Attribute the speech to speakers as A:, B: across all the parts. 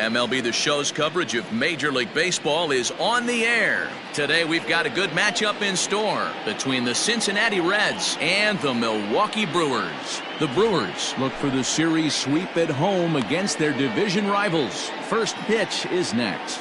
A: MLB The Show's coverage of Major League Baseball is on the air. Today we've got a good matchup in store between the Cincinnati Reds and the Milwaukee Brewers. The Brewers look for the series sweep at home against their division rivals. First pitch is next.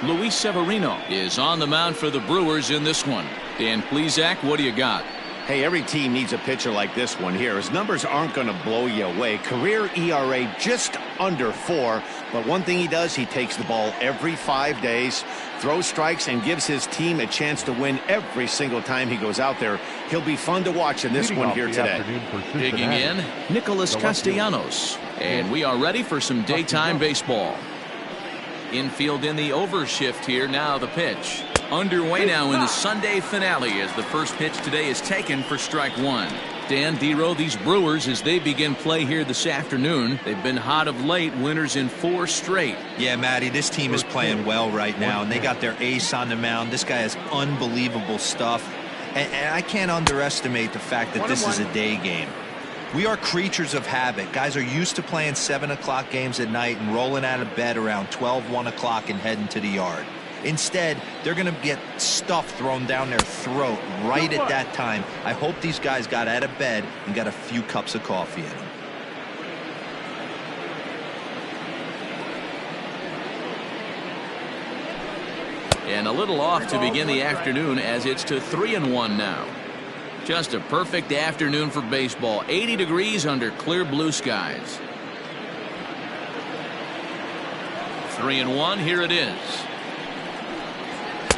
A: Luis Severino is on the mound for the Brewers in this one. Dan Plesac, what do you got?
B: Hey, every team needs a pitcher like this one here. His numbers aren't going to blow you away. Career ERA just under 4. But one thing he does, he takes the ball every 5 days, throws strikes, and gives his team a chance to win every single time he goes out there. He'll be fun to watch in this one here today.
A: Digging in, Nicholas Castellanos. And we are ready for some daytime baseball. Infield in the overshift here. Now the pitch. Underway now in the Sunday finale as the first pitch today is taken for strike one. Dan Dero, these Brewers, as they begin play here this afternoon, they've been hot of late, winners in 4 straight.
C: Yeah, Matty, this team is playing well right now, and they got their ace on the mound. This guy has unbelievable stuff, and I can't underestimate the fact that this is a day game. We are creatures of habit. Guys are used to playing 7 o'clock games at night and rolling out of bed around 12, 1 o'clock and heading to the yard. Instead, they're going to get stuff thrown down their throat right at that time. I hope these guys got out of bed and got a few cups of coffee in them.
A: And a little off to begin the afternoon as it's to 3-1 now. Just a perfect afternoon for baseball. 80 degrees under clear blue skies. 3-1, here it is.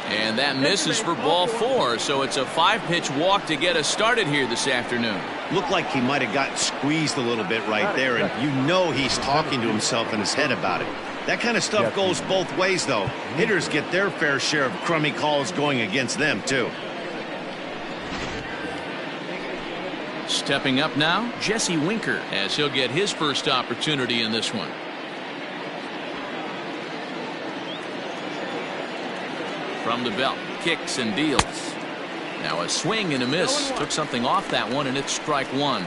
A: And that misses for ball 4, so it's a 5-pitch walk to get us started here this afternoon.
B: Looked like he might have gotten squeezed a little bit right there, and you know he's talking to himself in his head about it. That kind of stuff goes both ways, though. Hitters get their fair share of crummy calls going against them, too.
A: Stepping up now, Jesse Winker, as he'll get his first opportunity in this one. From the belt, kicks and deals. Now a swing and a miss. Took something off that one, and it's strike one.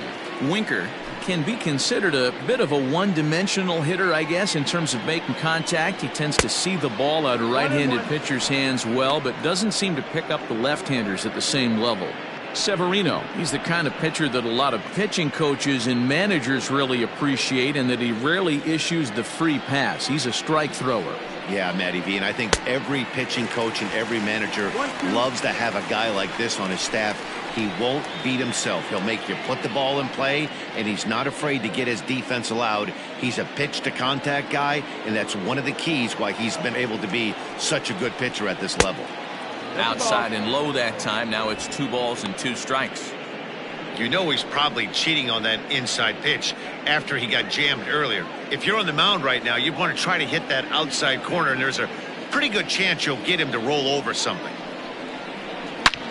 A: Winker can be considered a bit of a one-dimensional hitter, I guess, in terms of making contact. He tends to see the ball out of right-handed pitchers' hands well, but doesn't seem to pick up the left-handers at the same level. Severino, he's the kind of pitcher that a lot of pitching coaches and managers really appreciate, and that he rarely issues the free pass. He's a strike thrower.
B: Yeah, Matty V, and I think every pitching coach and every manager loves to have a guy like this on his staff. He won't beat himself. He'll make you put the ball in play, and he's not afraid to get his defense allowed. He's a pitch-to-contact guy, and that's one of the keys why he's been able to be such a good pitcher at this level.
A: Outside and low that time. Now it's 2 balls and 2 strikes.
D: You know he's probably cheating on that inside pitch after he got jammed earlier. If you're on the mound right now, you want to try to hit that outside corner, and there's a pretty good chance you'll get him to roll over something.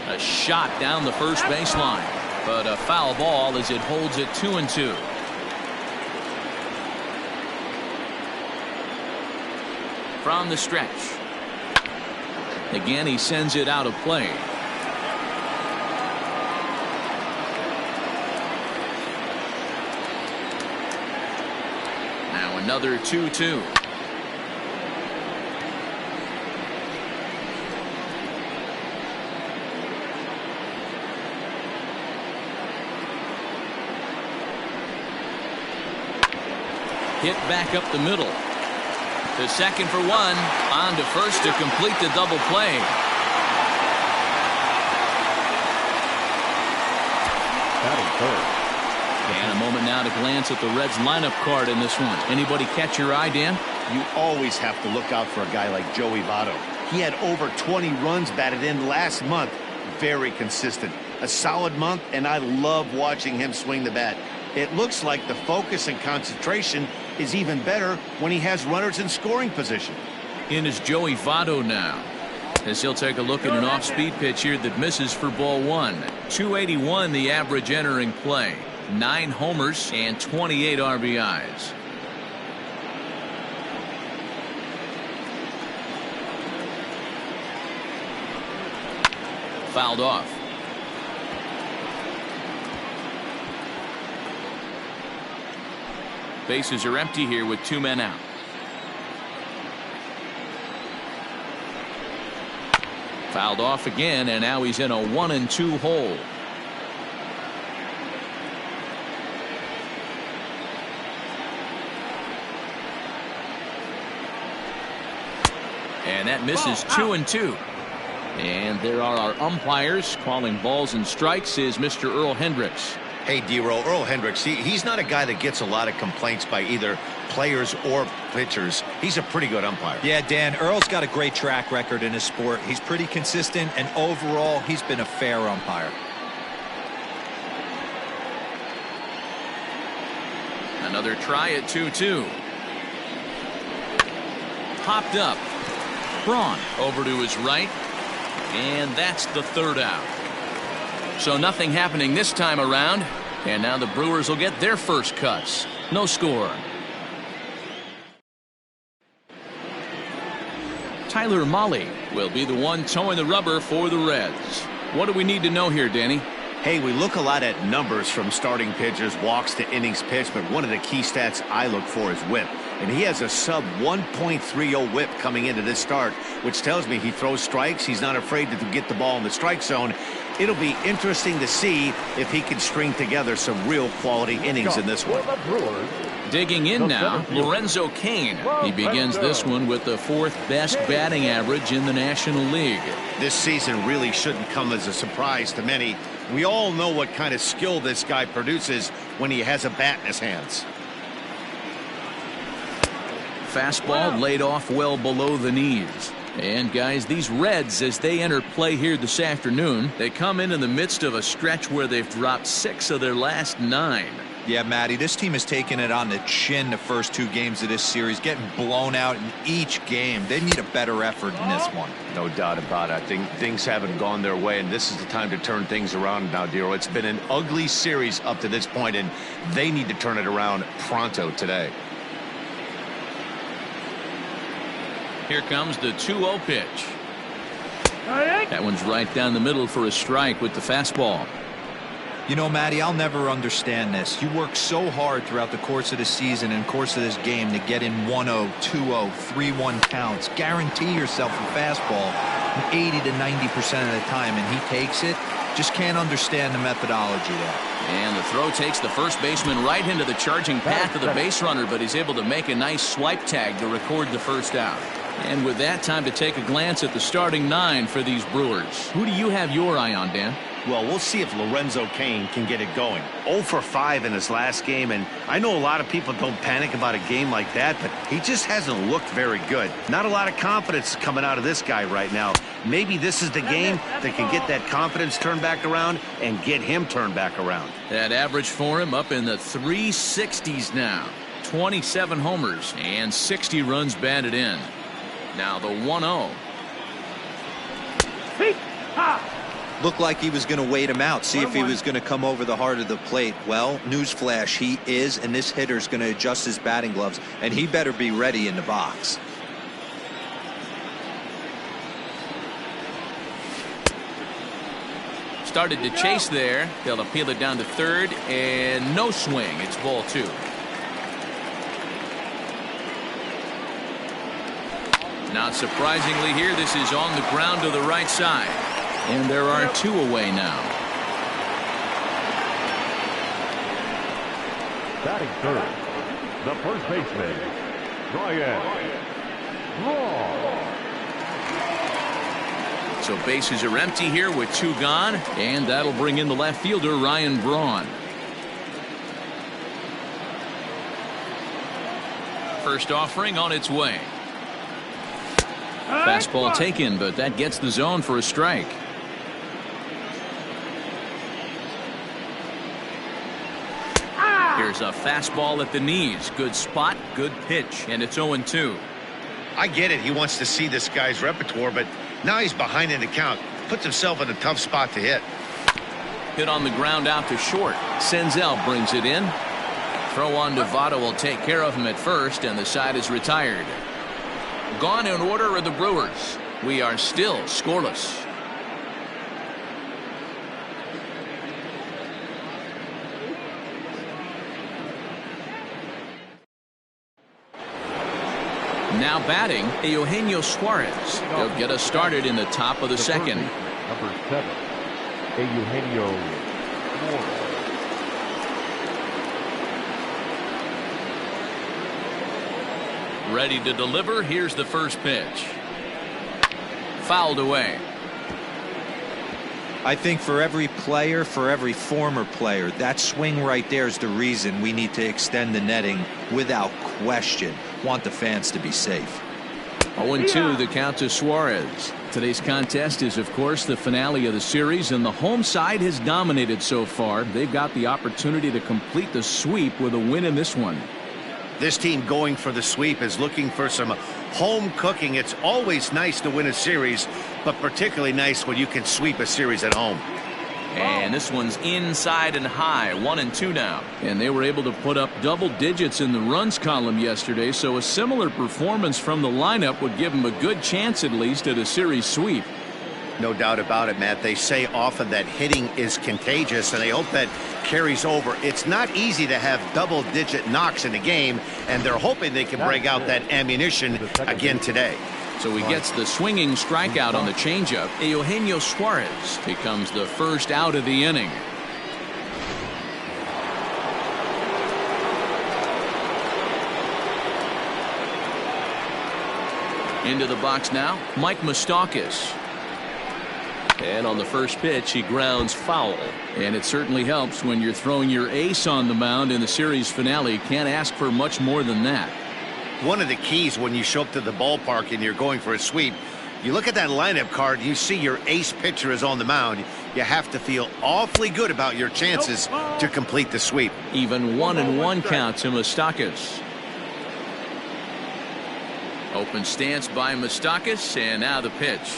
A: A shot down the first baseline, but a foul ball as it holds it 2-2. From the stretch. Again, he sends it out of play. Now another 2-2. Hit back up the middle. To second for 1. On to first to complete the double play. And a moment now to glance at the Reds lineup card in this one. Anybody catch your eye, Dan?
B: You always have to look out for a guy like Joey Votto. He had over 20 runs batted in last month. Very consistent. A solid month, and I love watching him swing the bat. It looks like the focus and concentration is even better when he has runners in scoring position.
A: In is Joey Votto now, as he'll take a look at an off-speed pitch here that misses for ball 1. 281 the average entering play. 9 homers and 28 RBIs. Fouled off. Bases are empty here with 2 men out. Fouled off again, and now he's in a 1-2 hole. And that misses 2-2. And there are our umpires calling balls and strikes is Mr. Earl Hendricks.
B: Hey, D-Row, Earl Hendricks, he's not a guy that gets a lot of complaints by either players or pitchers. He's a pretty good umpire.
C: Yeah, Dan, Earl's got a great track record in his sport. He's pretty consistent, and overall, he's been a fair umpire.
A: Another try at 2-2. Popped up. Braun over to his right. And that's the 3rd out. So nothing happening this time around. And now the Brewers will get their first cuts. No score. Tyler Mahle will be the one towing the rubber for the Reds. What do we need to know here, Danny?
B: Hey, we look a lot at numbers from starting pitchers, walks to innings pitched, but one of the key stats I look for is whip. And he has a sub 1.30 whip coming into this start, which tells me he throws strikes. He's not afraid to get the ball in the strike zone. It'll be interesting to see if he can string together some real quality innings in this one.
A: Digging in now, Lorenzo Cain. He begins this one with the 4th best batting average in the National League.
B: This season really shouldn't come as a surprise to many. We all know what kind of skill this guy produces when he has a bat in his hands.
A: Fastball laid off well below the knees. And guys, these Reds, as they enter play here this afternoon, they come in the midst of a stretch where they've dropped 6 of their last 9.
C: Yeah, Matty, this team has taken it on the chin the first 2 games of this series, getting blown out in each game. They need a better effort in this one.
B: No doubt about it. I think things haven't gone their way, and this is the time to turn things around now, Dero. It's been an ugly series up to this point, and they need to turn it around pronto today.
A: Here comes the 2-0 pitch. That one's right down the middle for a strike with the fastball.
C: You know, Matty, I'll never understand this. You work so hard throughout the course of the season and course of this game to get in 1-0, 2-0, 3-1 counts. Guarantee yourself a fastball 80 to 90% of the time, and he takes it. Just can't understand the methodology there.
A: And the throw takes the first baseman right into the charging path of the base runner, but he's able to make a nice swipe tag to record the first out. And with that, time to take a glance at the starting 9 for these Brewers. Who do you have your eye on, Dan?
B: Well, we'll see if Lorenzo Cain can get it going. 0 for 5 in his last game, and I know a lot of people don't panic about a game like that, but he just hasn't looked very good. Not a lot of confidence coming out of this guy right now. Maybe this is the game that can get that confidence turned back around and get him turned back around.
A: That average for him up in the 360s now. 27 homers and 60 runs batted in. Now the 1-0.
C: Looked like he was going to wait him out, see if he was going to come over the heart of the plate. Well, newsflash, he is, and this hitter's going to adjust his batting gloves, and he better be ready in the box.
A: Started to chase there. They'll appeal it down to third, and no swing. It's ball 2. Not surprisingly here, this is on the ground to the right side. And there are 2 away now.
E: Batting third, the first baseman, Ryan Braun.
A: So bases are empty here with 2 gone, and that'll bring in the left fielder, Ryan Braun. First offering on its way. Fastball taken, but that gets the zone for a strike. Here's a fastball at the knees. Good spot, good pitch, and it's 0-2.
D: I get it. He wants to see this guy's repertoire, but now he's behind in the count. Puts himself in a tough spot to hit.
A: Hit on the ground out to short. Senzel brings it in. Throw on to Votto will take care of him at first, and the side is retired. Gone in order are the Brewers. We are still scoreless. Now batting, Eugenio Suarez. He'll get us started in the top of the second.
E: Number 7, Eugenio Suarez.
A: Ready to deliver. Here's the first pitch. Fouled away.
C: I think for every player, for every former player, that swing right there is the reason we need to extend the netting without question. Want the fans to be safe.
A: 0-2 the count to Suarez. Today's contest is, of course, the finale of the series, and the home side has dominated so far. They've got the opportunity to complete the sweep with a win in this one.
B: This team going for the sweep is looking for some home cooking. It's always nice to win a series, but particularly nice when you can sweep a series at home.
A: And this one's inside and high, 1-2 now. And they were able to put up double digits in the runs column yesterday, so a similar performance from the lineup would give them a good chance at least at a series sweep.
B: No doubt about it, Matt. They say often that hitting is contagious, and they hope that carries over. It's not easy to have double-digit knocks in a game, and they're hoping they can break out that ammunition again today.
A: So he gets the swinging strikeout on the changeup. Eugenio Suarez becomes the first out of the inning. Into the box now, Mike Moustakas. And on the first pitch, he grounds foul. And it certainly helps when you're throwing your ace on the mound in the series finale. Can't ask for much more than that.
B: One of the keys when you show up to the ballpark and you're going for a sweep, you look at that lineup card, you see your ace pitcher is on the mound. You have to feel awfully good about your chances to complete the sweep.
A: Even 1-1 count to Moustakas. Open stance by Moustakas, and now the pitch.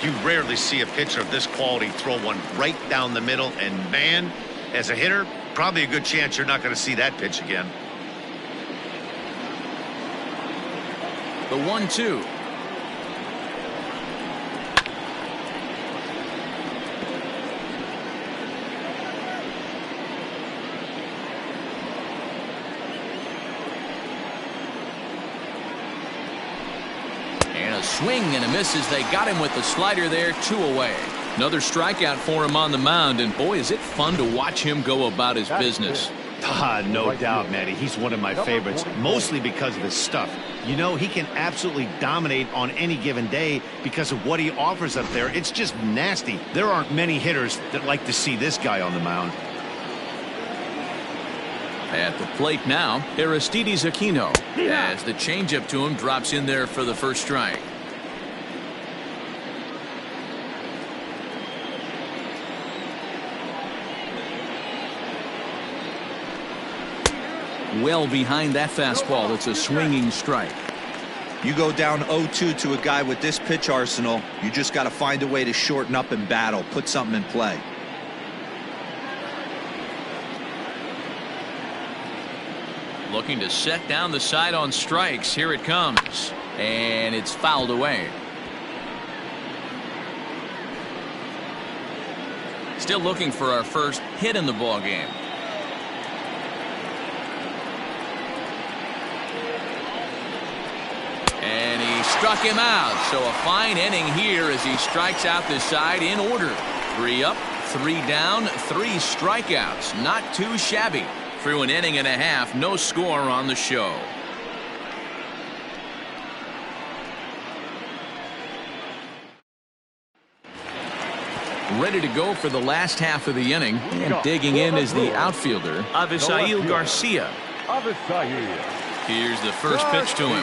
D: You rarely see a pitcher of this quality throw one right down the middle, and man, as a hitter, probably a good chance you're not going to see that pitch again.
A: The 1-2. And a swing and a miss as they got him with the slider there, 2 away. Another strikeout for him on the mound, and boy, is it fun to watch him go about his business.
B: No doubt, Matty. He's one of my favorites, mostly because of his stuff. You know, he can absolutely dominate on any given day because of what he offers up there. It's just nasty. There aren't many hitters that like to see this guy on the mound.
A: At the plate now, Aristides Aquino, as the changeup to him drops in there for the first strike. Well behind that fastball. It's a swinging strike.
C: You go down 0-2 to a guy with this pitch arsenal, you just got to find a way to shorten up and battle, put something in play.
A: Looking to set down the side on strikes. Here it comes, and it's fouled away. Still looking for our first hit in the ball game. And he struck him out. So a fine inning here as he strikes out this side in order. 3 up, 3 down, 3 strikeouts. Not too shabby. Through an inning and a half, no score on the show. Ready to go for the last half of the inning. And digging in is the outfielder, Avisail Garcia. Here's the first pitch to him.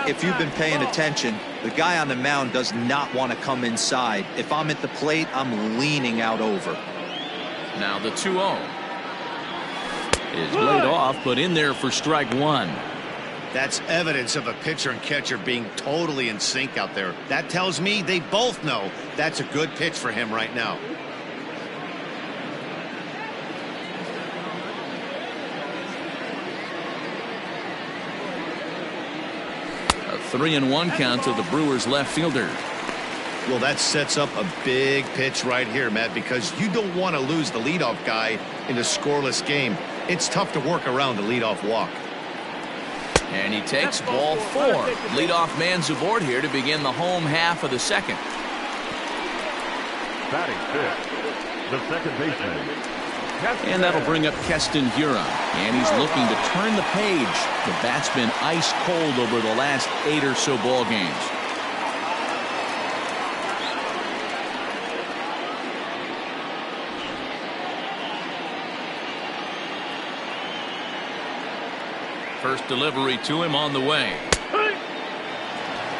C: If you've been paying attention, the guy on the mound does not want to come inside. If I'm at the plate, I'm leaning out over.
A: Now the 2-0 is laid off, but in there for strike 1.
B: That's evidence of a pitcher and catcher being totally in sync out there. That tells me they both know that's a good pitch for him right now.
A: A 3-1 count to the Brewers left fielder,
B: Well, that sets up a big pitch right here, Matt, because you don't want to lose the leadoff guy in a scoreless game. It's tough to work around the leadoff walk.
A: And he takes ball 4. Leadoff man's aboard here to begin the home half of the second.
E: Batting fifth, the second baseman.
A: And that'll bring up Keston Hiura. And he's looking to turn the page. The bat's been ice cold over the last 8 or so ball games. First delivery to him on the way.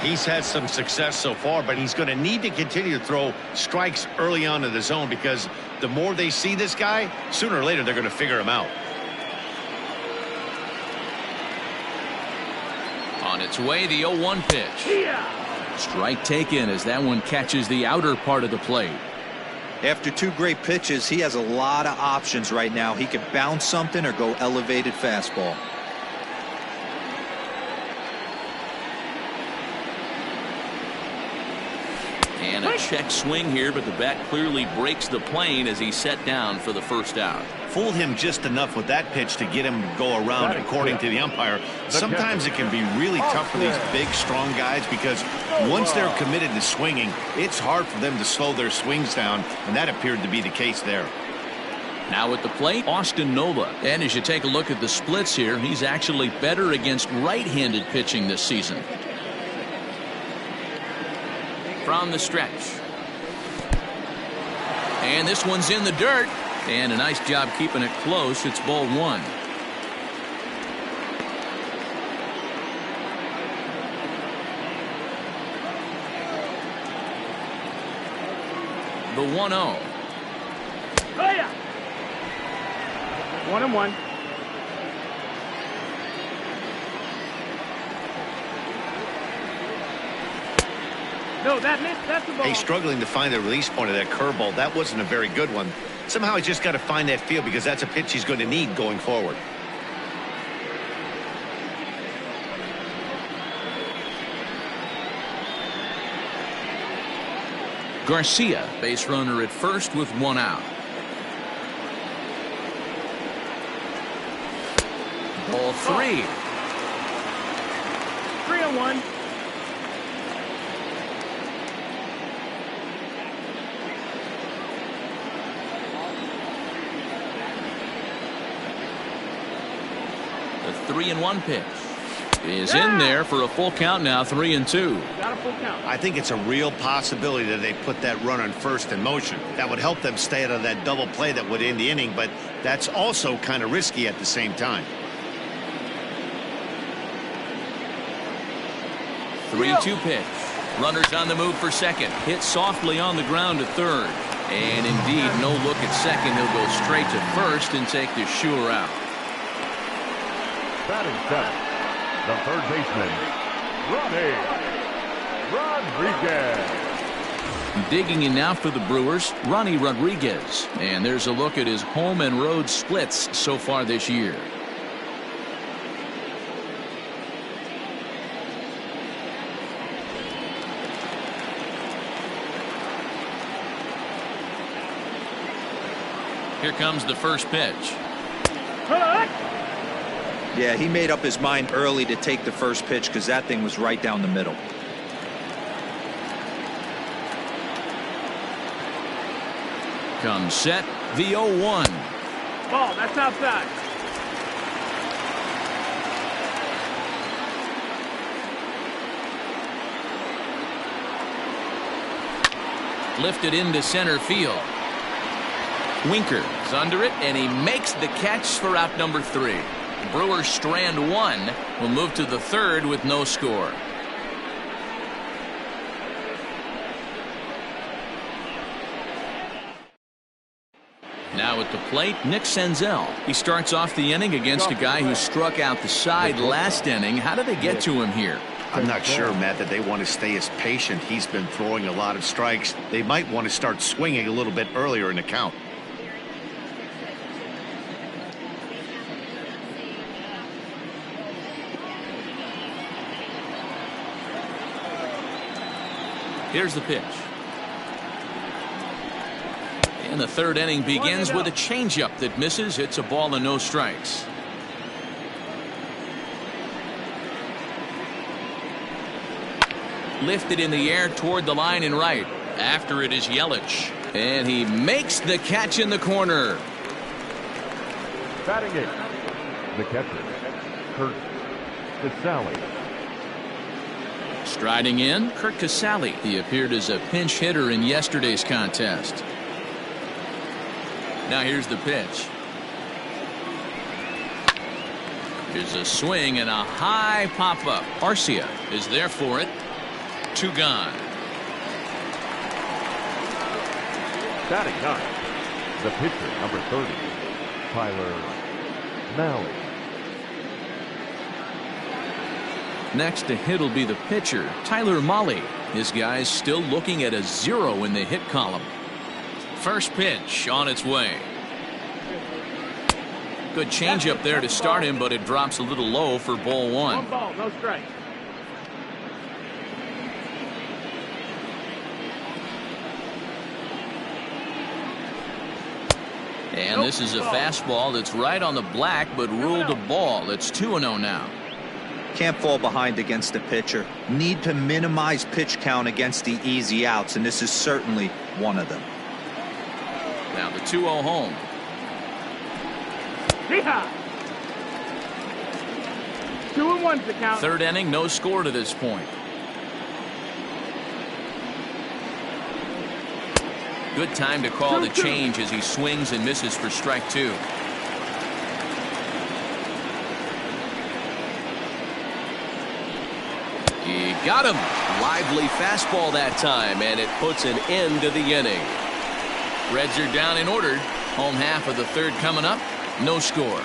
D: He's had some success so far, but he's going to need to continue to throw strikes early on in the zone, because the more they see this guy, sooner or later they're going to figure him out.
A: On its way, the 0-1 pitch. Strike taken as that one catches the outer part of the plate.
C: After 2 great pitches, he has a lot of options right now. He could bounce something or go elevated fastball.
A: And a check swing here, but the bat clearly breaks the plane as he's set down for the first out.
B: Fooled him just enough with that pitch to get him to go around, according to the umpire. Sometimes it can be really tough for these big, strong guys, because once they're committed to swinging, it's hard for them to slow their swings down, and that appeared to be the case there.
A: Now at the plate, Austin Nova. And as you take a look at the splits here, he's actually better against right-handed pitching this season. From the stretch. And this one's in the dirt. And a nice job keeping it close. It's ball 1. The 1-0.
F: 1-1. No, that missed. That's the ball.
B: He's struggling to find the release point of that curveball. That wasn't a very good one. Somehow he's just got to find that feel, because that's a pitch he's going to need going forward.
A: Garcia, base runner at first with 1 out. Ball 3.
F: 3-1.
A: The 3-1 pitch is in there for a full count now. 3-2.
F: Got a full count.
B: I think it's a real possibility that they put that run on first in motion. That would help them stay out of that double play that would end the inning, but that's also kind of risky at the same time.
A: 3-2 pitch. Runners on the move for second. Hit softly on the ground to third. And indeed, no look at second. He'll go straight to first and take the sure out.
E: Batting seventh, the third baseman, Ronnie Rodriguez.
A: Digging in now for the Brewers, Ronnie Rodriguez. And there's a look at his home and road splits so far this year. Here comes the first pitch.
C: Yeah, he made up his mind early to take the first pitch, because that thing was right down the middle.
A: Comes set, the 0-1.
F: Ball, that's outside.
A: Lifted into center field. Winker is under it, and he makes the catch for out number 3. Brewers strand 1. Will move to the third with no score. Now at the plate, Nick Senzel. He starts off the inning against a guy who struck out the side last inning. How did they get to him here?
B: I'm not sure, Matt, that they want to stay as patient. He's been throwing a lot of strikes. They might want to start swinging a little bit earlier in the count.
A: Here's the pitch. And the third inning begins with a changeup that misses. It's a ball and no strikes. Lifted in the air toward the line and right. After it is Yelich. And he makes the catch in the corner.
E: Batting it, the catcher, Kurt Casale.
A: Striding in, Kurt Casale. He appeared as a pinch hitter in yesterday's contest. Now here's the pitch. Here's a swing and a high pop-up. Arcia is there for it. 2 gone.
E: Batting ninth, the pitcher, number 30, Tyler Mahle.
A: Next to hit will be the pitcher, Tyler Mahle. His guy's still looking at a 0 in the hit column. First pitch on its way. Good changeup there to start him, but it drops a little low for ball 1.
F: 1 ball, no strike.
A: And this is a fastball that's right on the black, but ruled a ball. It's 2-0 now.
C: Can't fall behind against the pitcher. Need to minimize pitch count against the easy outs, and this is certainly one of them.
A: Now the 2-0 home.
F: Yeehaw! 2-1's the count.
A: Third inning, no score to this point. Good time to call the change as he swings and misses for strike 2. He got him. Lively fastball that time, and it puts an end to the inning. Reds are down in order. Home half of the third coming up. No score.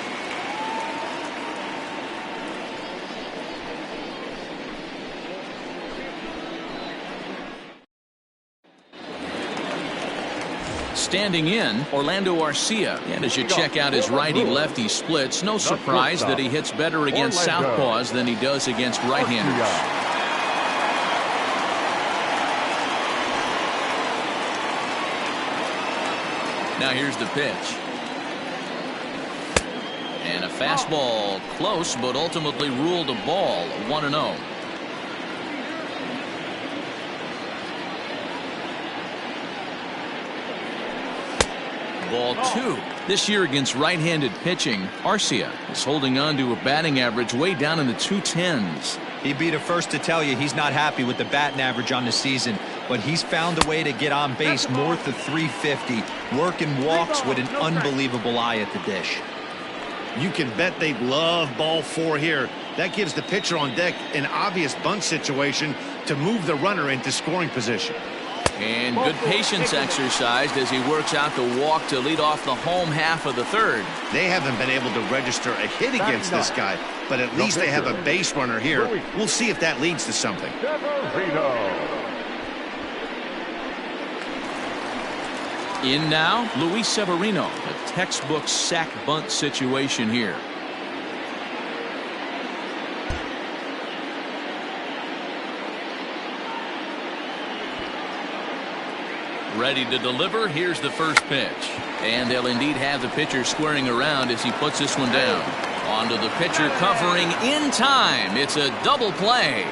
A: Standing in, Orlando Arcia. And as you check out his righty-lefty splits, no surprise that he hits better against southpaws than he does against right-handers. Now here's the pitch. And a fastball close, but ultimately ruled a ball. 1-0. Ball 2. This year against right-handed pitching, Arcia is holding on to a batting average way down in the 210s.
C: He'd be the first to tell you he's not happy with the batting average on the season, but he's found a way to get on base north of 350, working walks with an unbelievable eye at the dish.
B: You can bet they love ball 4 here. That gives the pitcher on deck an obvious bunt situation to move the runner into scoring position.
A: And good patience exercised as he works out the walk to lead off the home half of the third.
B: They haven't been able to register a hit against this guy, but at least they have a base runner here. We'll see if that leads to something.
A: In now, Luis Severino. A textbook sack bunt situation here. Ready to deliver. Here's the first pitch. And they'll indeed have the pitcher squaring around as he puts this one down. Onto the pitcher covering in time. It's a double play.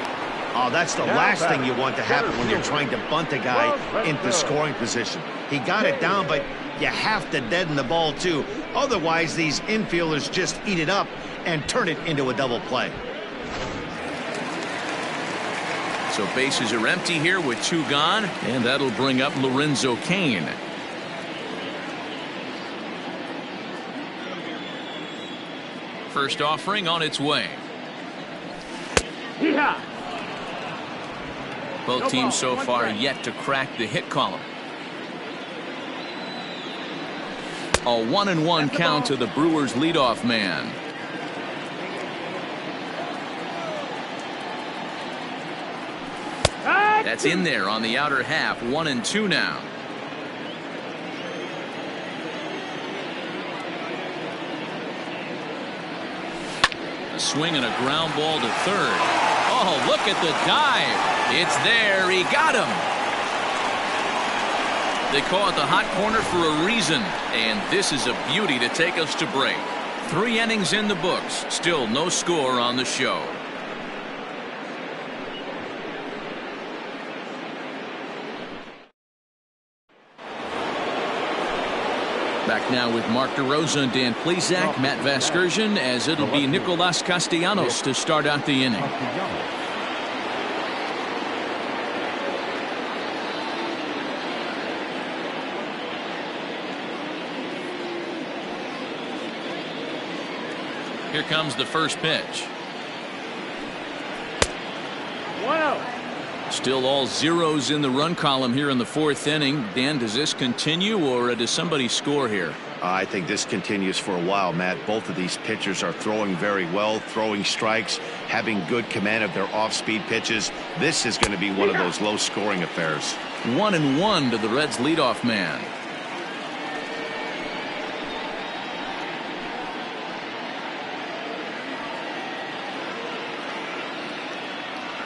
B: Oh, that's the last thing you want to happen when you're trying to bunt a guy into scoring position. He got it down, but you have to deaden the ball too. Otherwise, these infielders just eat it up and turn it into a double play.
A: So bases are empty here with 2 gone, and that'll bring up Lorenzo Cain. First offering on its way.
F: Yeehaw!
A: Both teams so far yet to crack the hit column. A 1-1 count to the Brewers leadoff man. That's in there on the outer half. 1-2 now. A swing and a ground ball to third. Oh, look at the dive. It's there. He got him. They call it the hot corner for a reason, and this is a beauty to take us to break. 3 innings in the books, still no score on the show. Back now with Mark DeRosa and Dan Plesac, Matt Vasgersian, as it'll be Nicolas Castellanos to start out the inning. Here comes the first pitch.
F: 1-0.
A: Still all zeros in the run column here in the 4th inning. Dan, does this continue, or does somebody score here?
B: I think this continues for a while, Matt. Both of these pitchers are throwing very well, throwing strikes, having good command of their off-speed pitches. This is going to be one of those low-scoring affairs.
A: 1-1 to the Reds' leadoff man.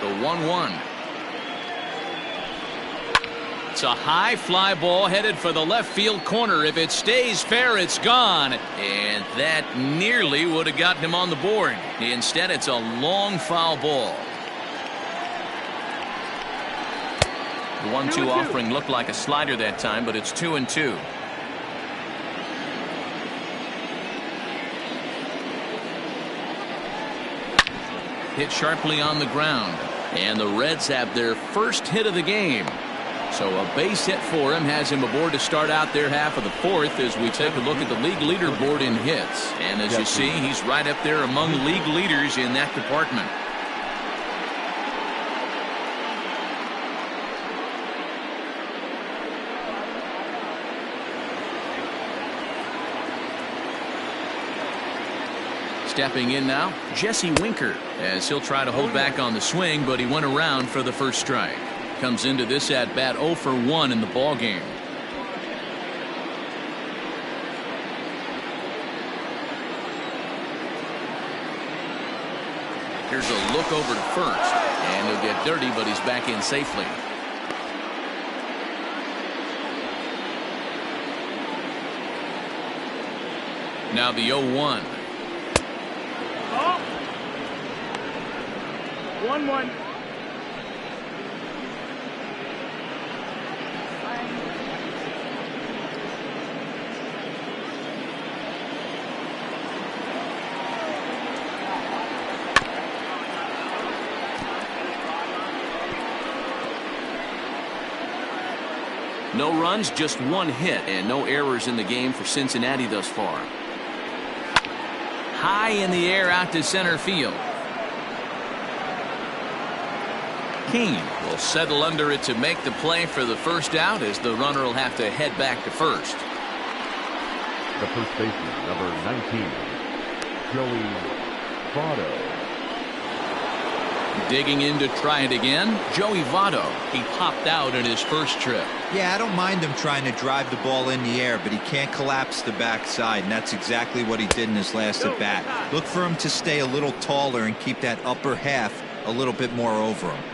A: The 1-1. It's a high fly ball headed for the left field corner. If it stays fair, it's gone. And that nearly would have gotten him on the board. Instead, it's a long foul ball. The 1-2 offering looked like a slider that time, but it's 2-2. Hit sharply on the ground. And the Reds have their first hit of the game. So a base hit for him has him aboard to start out their half of the 4th as we take a look at the league leaderboard in hits. And as you see, he's right up there among league leaders in that department. Stepping in now, Jesse Winker, as he'll try to hold back on the swing, but he went around for the first strike. Comes into this at bat 0 for 1 in the ball game. Here's a look over to first, and he'll get dirty, but he's back in safely. Now the 0-1.
F: 1-1.
A: No runs, just 1 hit, and no errors in the game for Cincinnati thus far. High in the air out to center field. Keane will settle under it to make the play for the first out, as the runner will have to head back to first.
E: The first baseman, number 19, Joey Votto.
A: Digging in to try it again, Joey Votto. He popped out in his first trip.
C: Yeah, I don't mind him trying to drive the ball in the air, but he can't collapse the backside, and that's exactly what he did in his last at bat. Look for him to stay a little taller and keep that upper half a little bit more over him.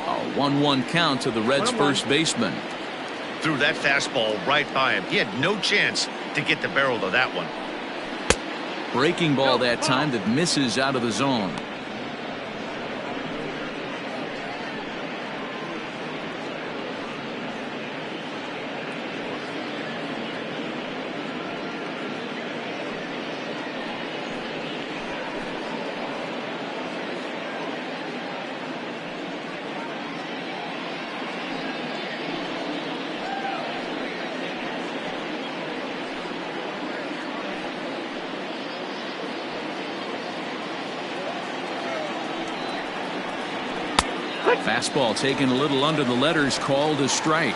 A: A 1-1 count to the Reds' first baseman.
D: Threw that fastball right by him. He had no chance to get the barrel to that one.
A: Breaking ball that time that misses out of the zone. Fastball taken a little under the letters, called a strike.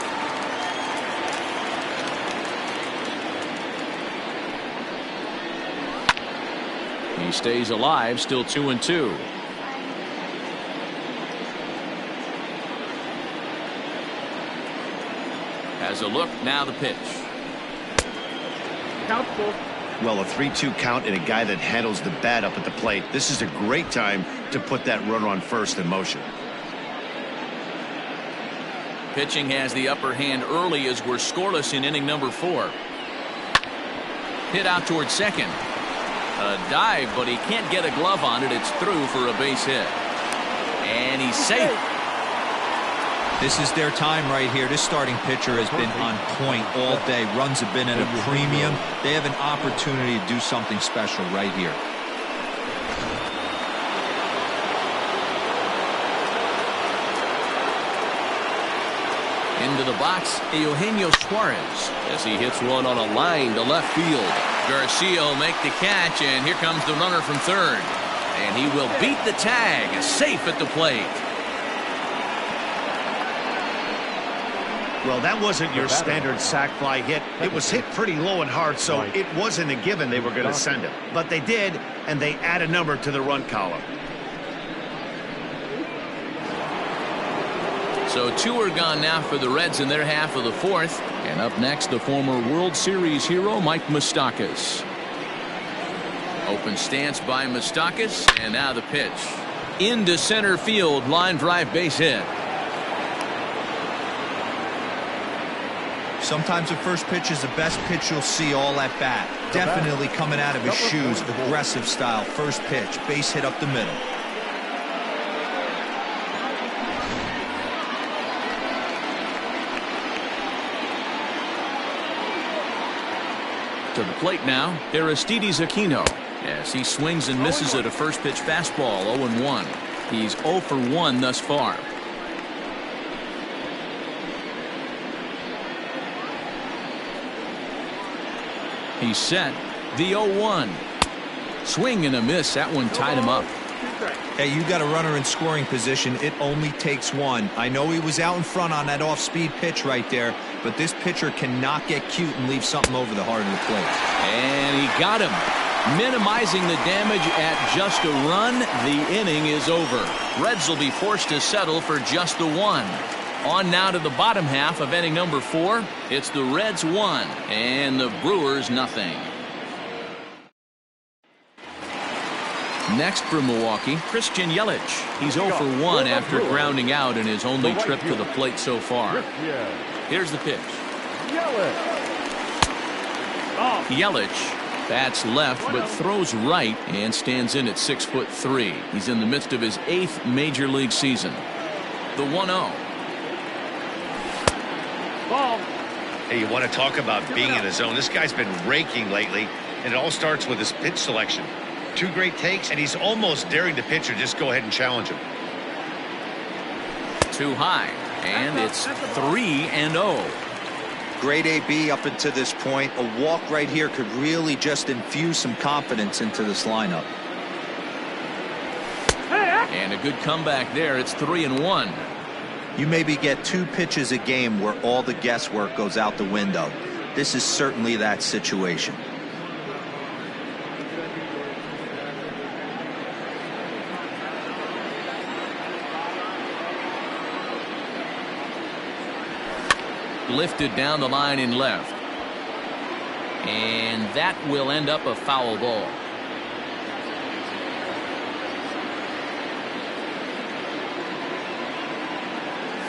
A: He stays alive, still 2-2. Has a look, now the pitch.
F: Count full.
B: Well, a 3-2 count and a guy that handles the bat up at the plate. This is a great time to put that runner on first in motion.
A: Pitching has the upper hand early as we're scoreless in inning number 4. Hit out towards second. A dive, but he can't get a glove on it. It's through for a base hit. And he's safe.
C: This is their time right here. This starting pitcher has been on point all day. Runs have been at a premium. They have an opportunity to do something special right here.
A: Into the box, Eugenio Suarez as he hits one on a line to left field. Garcia will make the catch, and here comes the runner from third. And he will beat the tag, safe at the plate.
B: Well, that wasn't your standard sac fly hit. It was hit pretty low and hard, so it wasn't a given they were going to send him. But they did, and they add a number to the run column.
A: So 2 are gone now for the Reds in their half of the 4th. And up next, the former World Series hero, Mike Moustakas. Open stance by Moustakas, and now the pitch. Into center field, line drive base hit.
C: Sometimes the first pitch is the best pitch you'll see all at bat. Definitely coming out of his shoes, aggressive style. First pitch, base hit up the middle.
A: To the plate now, Aristides Aquino. As he swings and misses at a first pitch fastball, 0-1. He's 0 for 1 thus far. He's set. The 0-1. Swing and a miss. That one tied him up.
C: Hey, you got a runner in scoring position. It only takes one. I know he was out in front on that off-speed pitch right there, but this pitcher cannot get cute and leave something over the heart of the plate.
A: And he got him. Minimizing the damage at just a run. The inning is over. Reds will be forced to settle for just the 1. On now to the bottom half of inning number 4. It's the Reds 1 and the Brewers nothing. Next for Milwaukee, Christian Yelich. He's 0 for 1 after grounding out in his only trip to the plate so far. Here's the pitch. Yelich bats left but throws right and stands in at 6'3". He's in the midst of his 8th major league season. The 1-0.
D: Hey, you want to talk about being in the zone? This guy's been raking lately, and it all starts with his pitch selection. 2 great takes, and he's almost daring the pitcher just go ahead and challenge him.
A: Too high, and it's 3-0.
C: Great AB up until this point. A walk right here could really just infuse some confidence into this lineup.
A: And a good comeback there. It's 3-1.
C: You maybe get 2 pitches a game where all the guesswork goes out the window. This is certainly that situation.
A: Lifted down the line in left. And that will end up a foul ball.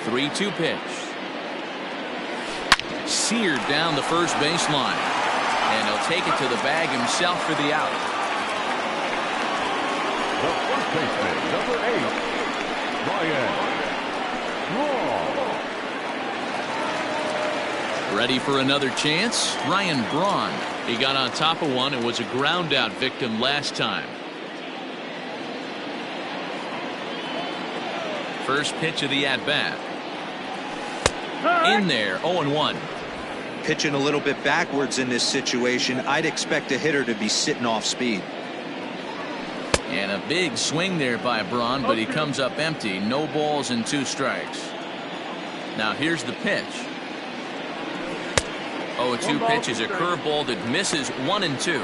A: The 3-2 pitch. Seared down the first baseline. And he'll take it to the bag himself for the out.
E: The first baseman, number 8, Ryan.
A: Ready for another chance? Ryan Braun. He got on top of one and was a ground out victim last time. First pitch of the at-bat. In there, 0-1.
C: Pitching a little bit backwards in this situation. I'd expect a hitter to be sitting off speed.
A: And a big swing there by Braun, but he comes up empty. No balls and 2 strikes. Now here's the pitch. 0-2 pitch is a curveball that misses 1-2.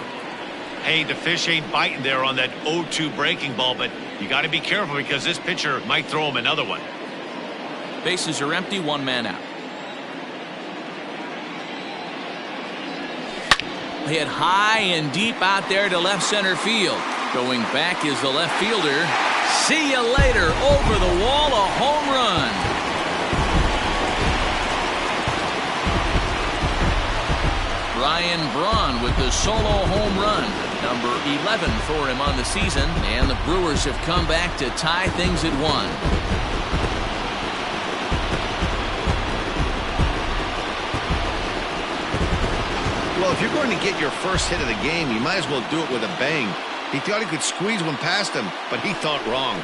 D: Hey, the fish ain't biting there on that 0-2 breaking ball, but you got to be careful because this pitcher might throw him another one.
A: Bases are empty, 1 man out. hit high and deep out there to left center field. Going back is the left fielder. See you later. Over the wall, a home run. Ryan Braun with the solo home run. Number 11 for him on the season. And the Brewers have come back to tie things at 1.
B: Well, if you're going to get your first hit of the game, you might as well do it with a bang. He thought he could squeeze one past him, but he thought wrong.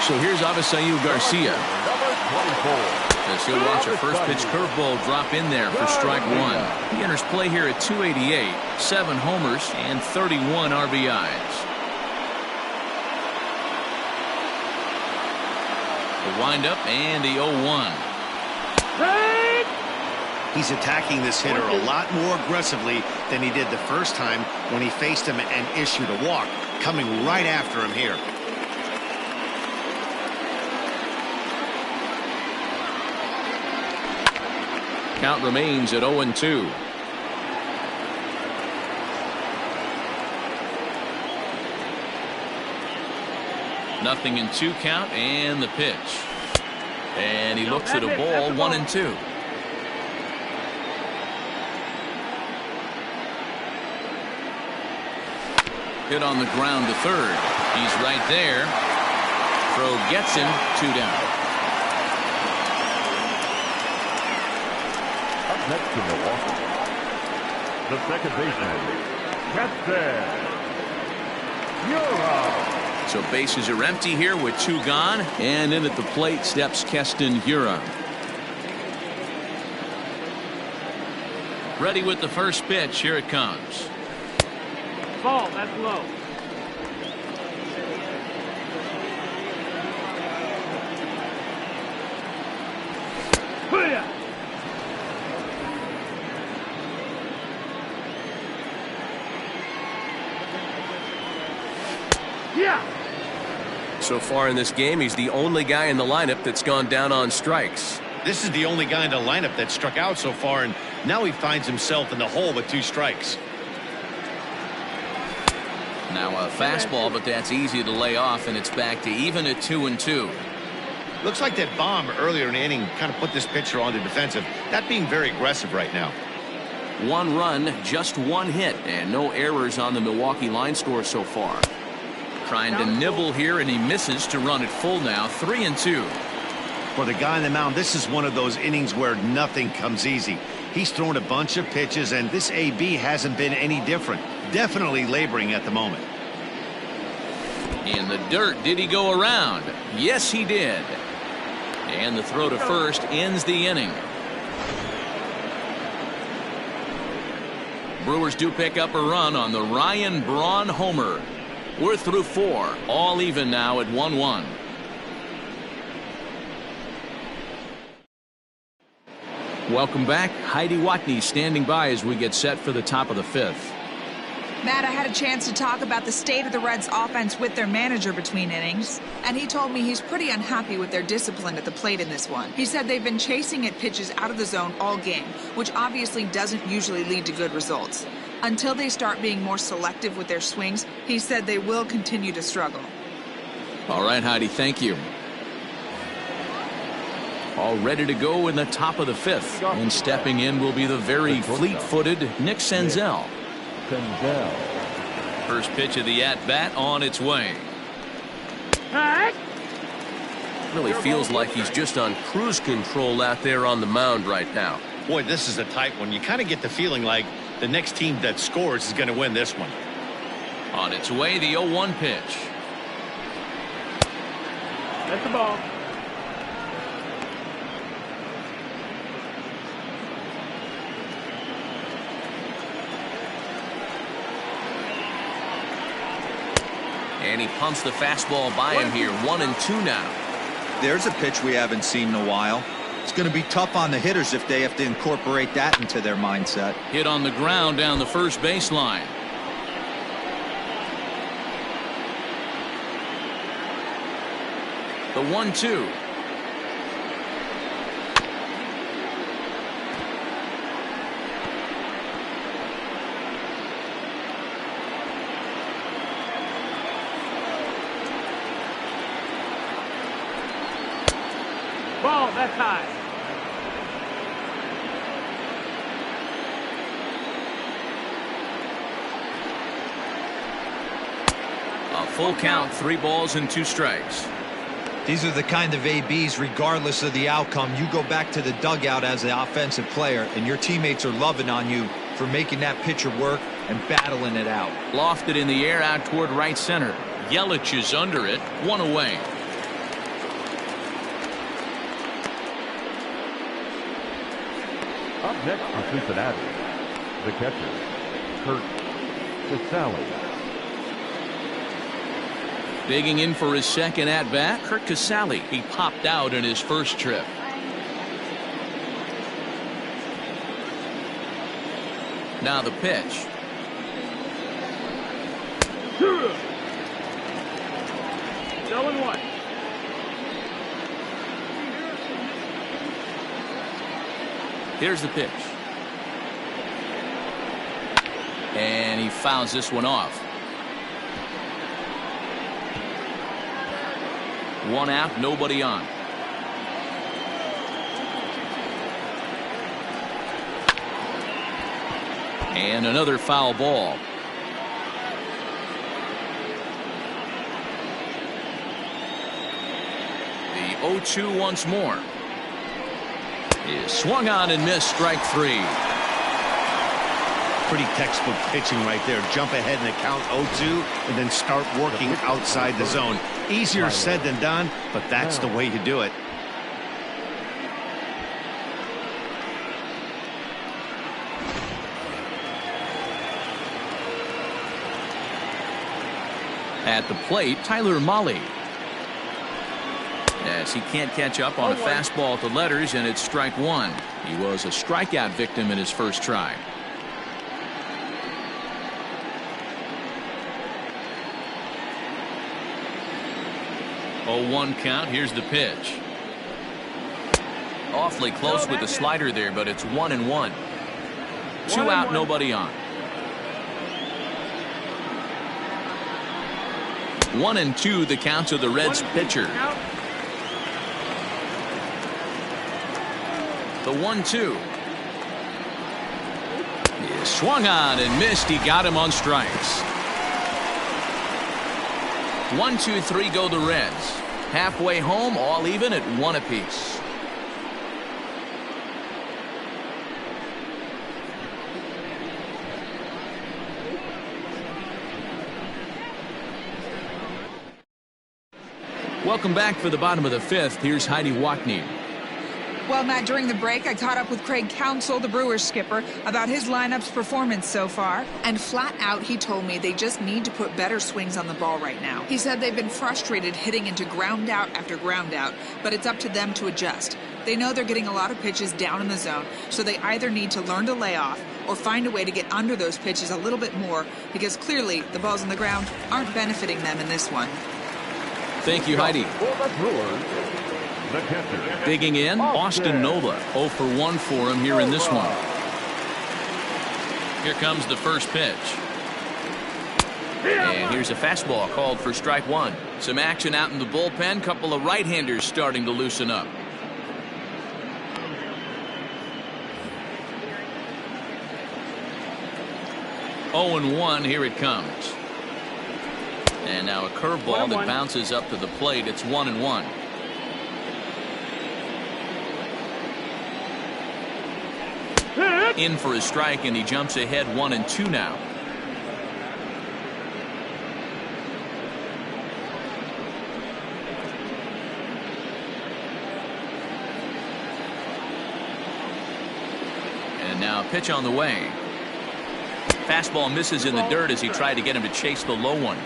A: So here's Avisail Garcia. As he'll watch a first pitch curveball drop in there for strike 1. He enters play here at 288, 7 homers, and 31 RBIs. The windup and the 0-1.
B: He's attacking this hitter a lot more aggressively than he did the first time when he faced him and issued a walk. Coming right after him here.
A: Count remains at 0-2. Nothing in 2 count, and the pitch. And he looks at a ball, 1-2. Hit on the ground to third. He's right there. Throw gets him, 2 down.
E: Up next to Milwaukee, the second baseman, Keston Hiura.
A: So bases are empty here with 2 gone. And in at the plate steps Keston Hiura. Ready with the first pitch. Here it comes.
F: Ball, that's low. Yeah.
G: So far in this game, he's the only guy in the lineup that's gone down on strikes.
B: This is the only guy in the lineup that struck out so far, and now he finds himself in the hole with 2 strikes.
A: Now a fastball, but that's easy to lay off, and it's back to even at 2-2.
B: Looks like that bomb earlier in the inning kind of put this pitcher on the defensive. Not being very aggressive right now.
A: 1 run, just 1 hit, and no errors on the Milwaukee line score so far. Trying to nibble here, and he misses to run it full now. 3-2.
B: For the guy on the mound, this is one of those innings where nothing comes easy. He's thrown a bunch of pitches, and this AB hasn't been any different. Definitely laboring at the moment.
A: In the dirt, did he go around? Yes, he did. And the throw to first ends the inning. Brewers do pick up a run on the Ryan Braun homer. We're through 4, all even now at 1-1. Welcome back. Heidi Watney standing by as we get set for the top of the 5th.
H: Matt, I had a chance to talk about the state of the Reds offense with their manager between innings, and he told me he's pretty unhappy with their discipline at the plate in this one. He said they've been chasing at pitches out of the zone all game, which obviously doesn't usually lead to good results. Until they start being more selective with their swings, he said they will continue to struggle.
A: All right, Heidi, thank you. All ready to go in the top of the 5th. And stepping in will be the very fleet-footed Nick Senzel. First pitch of the at-bat on its way.
G: Really feels like he's just on cruise control out there on the mound right now.
B: Boy, this is a tight one. You kind of get the feeling like the next team that scores is going to win this one.
A: On its way, the 0-1 pitch.
F: That's the ball.
A: And he pumps the fastball by him here. 1-2 now.
C: There's a pitch we haven't seen in a while. It's going to be tough on the hitters if they have to incorporate that into their mindset.
A: Hit on the ground down the first baseline. The 1-2.
F: Ball, that's high.
A: A full count, 3 balls and 2 strikes.
C: These are the kind of ABs, regardless of the outcome, you go back to the dugout as the offensive player, and your teammates are loving on you for making that pitcher work and battling it out.
A: Lofted in the air out toward right center. Yelich is under it, 1 away.
E: Up next for Cincinnati, the catcher, Kurt Casale.
A: Digging in for his second at-bat, Kurt Casale. He popped out in his first trip. Now the pitch.
F: 0-1.
A: Here's the pitch. And he fouls this one off. 1 out, nobody on. And another foul ball. The 0-2 once more. Is swung on and missed, strike 3.
B: Pretty textbook pitching right there. Jump ahead in the count 0-2 and then start working outside the zone. Easier said than done, but that's the way you do it.
A: At the plate, Tyler Mahle. As he can't catch up on a fastball at the letters, and it's strike 1. He was a strikeout victim in his first try. Oh, 1 count. Here's the pitch. Awfully close with the slider there, but it's 1-1. 2 out, nobody on. 1-2 the count to the Reds pitcher. The 1-2 is swung on and missed. He got him on strikes. 1, 2, 3 go the Reds. Halfway home, all even at 1 apiece. Welcome back for the bottom of the 5th. Here's Heidi Watney.
H: Well, Matt, during the break, I caught up with Craig Counsell, the Brewers skipper, about his lineup's performance so far. And flat out, he told me they just need to put better swings on the ball right now. He said they've been frustrated hitting into ground out after ground out, but it's up to them to adjust. They know they're getting a lot of pitches down in the zone, so they either need to learn to lay off or find a way to get under those pitches a little bit more, because clearly the balls on the ground aren't benefiting them in this one.
A: Thank you, Heidi. Digging in, Austin Nola. 0 for 1 for him here in this one. Here comes the first pitch. And here's a fastball called for strike 1. Some action out in the bullpen. Couple of right-handers starting to loosen up. Oh and 1, here it comes. And now a curveball that bounces up to the plate. It's 1-1. In for a strike, and he jumps ahead 1-2 now. And now a pitch on the way. Fastball misses in the dirt as he tried to get him to chase the low one.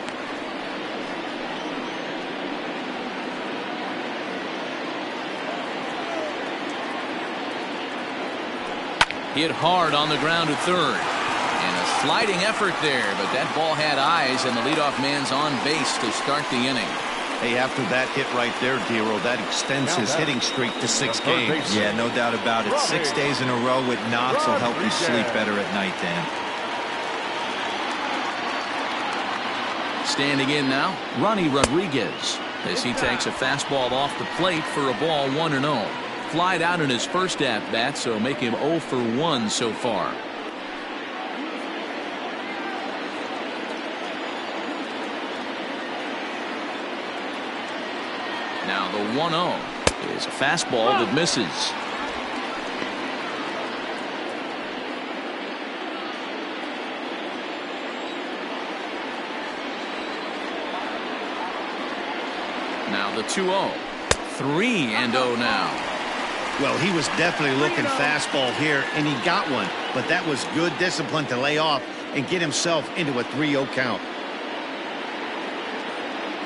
A: Hit hard on the ground to third. And a sliding effort there, but that ball had eyes, and the leadoff man's on base to start the inning.
B: Hey, after that hit right there, Dero, that extends his hitting streak to 6 games.
C: Yeah, no doubt about it. 6 days in a row with knocks will help you sleep better at night, Dan.
A: Standing in now, Ronnie Rodriguez, as he takes a fastball off the plate for a ball 1-0. Flied out in his first at-bat, so make him 0 for 1 so far. Now the 1-0 is a fastball that misses. Now the 2-0. 3-0 now.
B: Well, he was definitely looking fastball here, and he got one. But that was good discipline to lay off and get himself into a 3-0 count.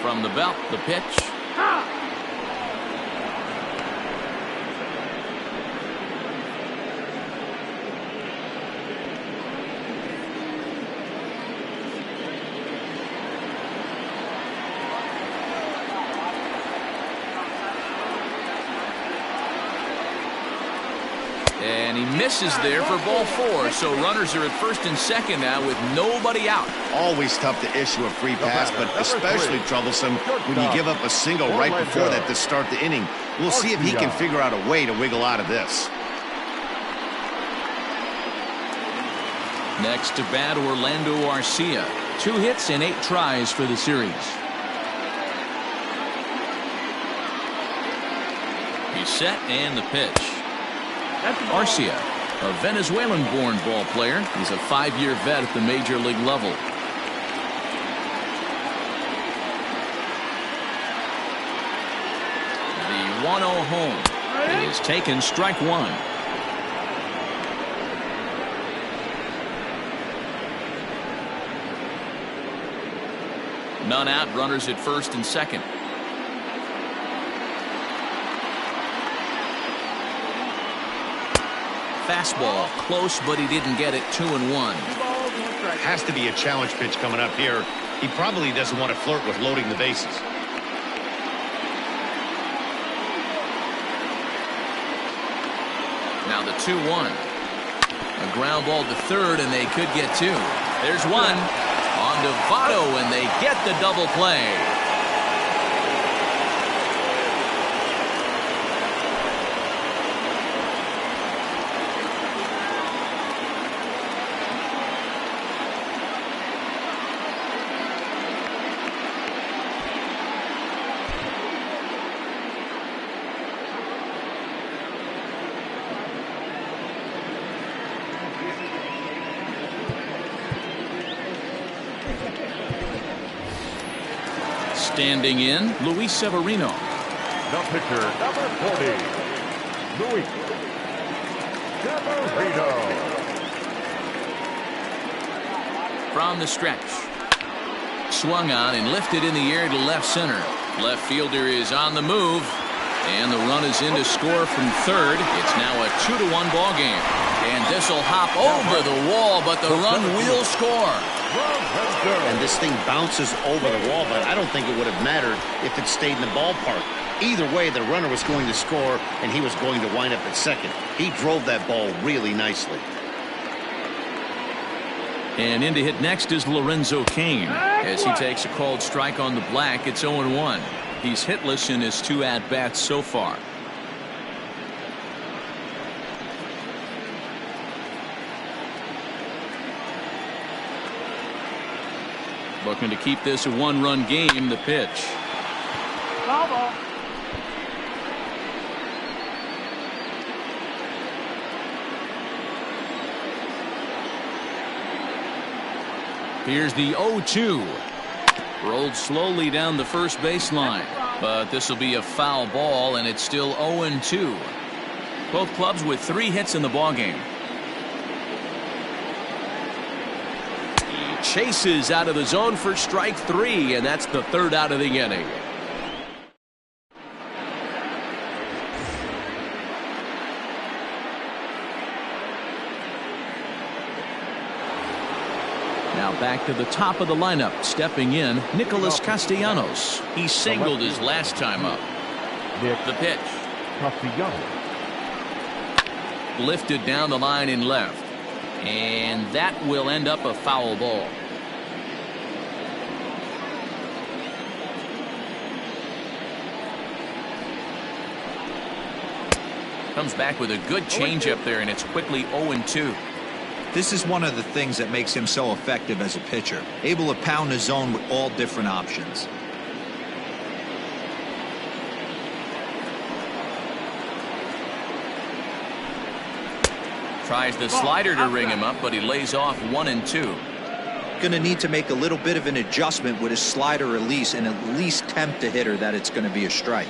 A: From the belt, the pitch. And he misses there for ball 4. So runners are at first and second now with nobody out.
B: Always tough to issue a free pass, but especially troublesome when you give up a single right before that to start the inning. We'll see if he can figure out a way to wiggle out of this.
A: Next to bat, Orlando Arcia. 2 hits and 8 tries for the series. He's set and the pitch. Arcia, a Venezuelan-born ball player. He's a 5-year vet at the major league level. The 1-0 home is taken, strike 1. None out, runners at first and second. Fastball close, but he didn't get it. 2-1.
D: Has to be a challenge pitch coming up here. He probably doesn't want to flirt with loading the bases.
A: Now the 2-1. A ground ball to third, and they could get 2. There's one on to Votto, and they get the double play. Standing in, Luis Severino.
E: The pitcher, number 40, Luis Severino.
A: From the stretch. Swung on and lifted in the air to left center. Left fielder is on the move. And the run is in to score from third. It's now a 2-1 ball game. And this will hop over the wall, but the run will score.
B: And this thing bounces over the wall, but I don't think it would have mattered if it stayed in the ballpark. Either way, the runner was going to score, and he was going to wind up at second. He drove that ball really nicely.
A: And in to hit next is Lorenzo Cain. As he takes a called strike on the black, it's 0-1. He's hitless in his 2 at-bats so far. Looking to keep this a 1-run game, the pitch.
F: Foul ball.
A: Here's the 0-2. Rolled slowly down the first baseline. But this will be a foul ball, and it's still 0-2. Both clubs with 3 hits in the ballgame. Chases out of the zone for strike 3, and that's the 3rd out of the inning. Now back to the top of the lineup, stepping in, Nicholas Castellanos. He singled his last time up. The pitch.
E: Castellanos.
A: Lifted down the line in left. And that will end up a foul ball. Comes back with a good changeup there, and it's quickly 0-2.
C: This is one of the things that makes him so effective as a pitcher. Able to pound the zone with all different options.
A: Tries the slider to ring him up, but he lays off 1-2.
C: Going to need to make a little bit of an adjustment with his slider release and at least tempt the hitter that it's going to be a strike.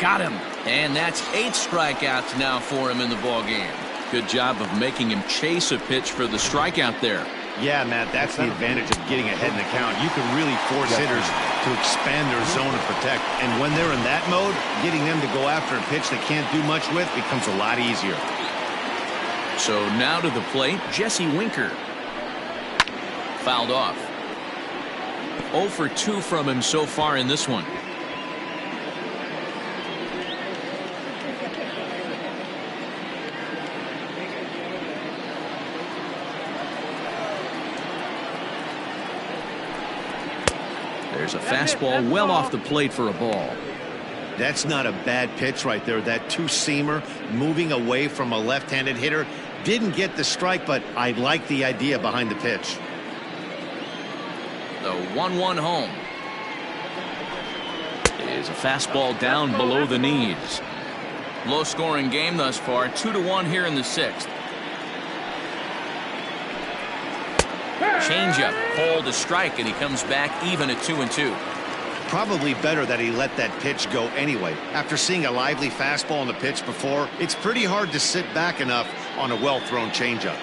A: Got him. And that's 8 strikeouts now for him in the ball game. Good job of making him chase a pitch for the strikeout there.
B: Yeah, Matt, that's the advantage of getting ahead in the count. You can really force hitters to expand their zone and protect. And when they're in that mode, getting them to go after a pitch they can't do much with becomes a lot easier.
A: So now to the plate, Jesse Winker. Fouled off. 0 for 2 from him so far in this one. There's a fastball well off the plate for a ball.
B: That's not a bad pitch right there. That two-seamer moving away from a left-handed hitter. Didn't get the strike, but I like the idea behind the pitch.
A: The 1-1 home. Is a fastball down below the knees. Low-scoring game thus far. 2-1 here in the 6th. Changeup, called a strike, and he comes back even at 2-2.
B: Probably better that he let that pitch go anyway. After seeing a lively fastball on the pitch before, it's pretty hard to sit back enough on a well-thrown changeup.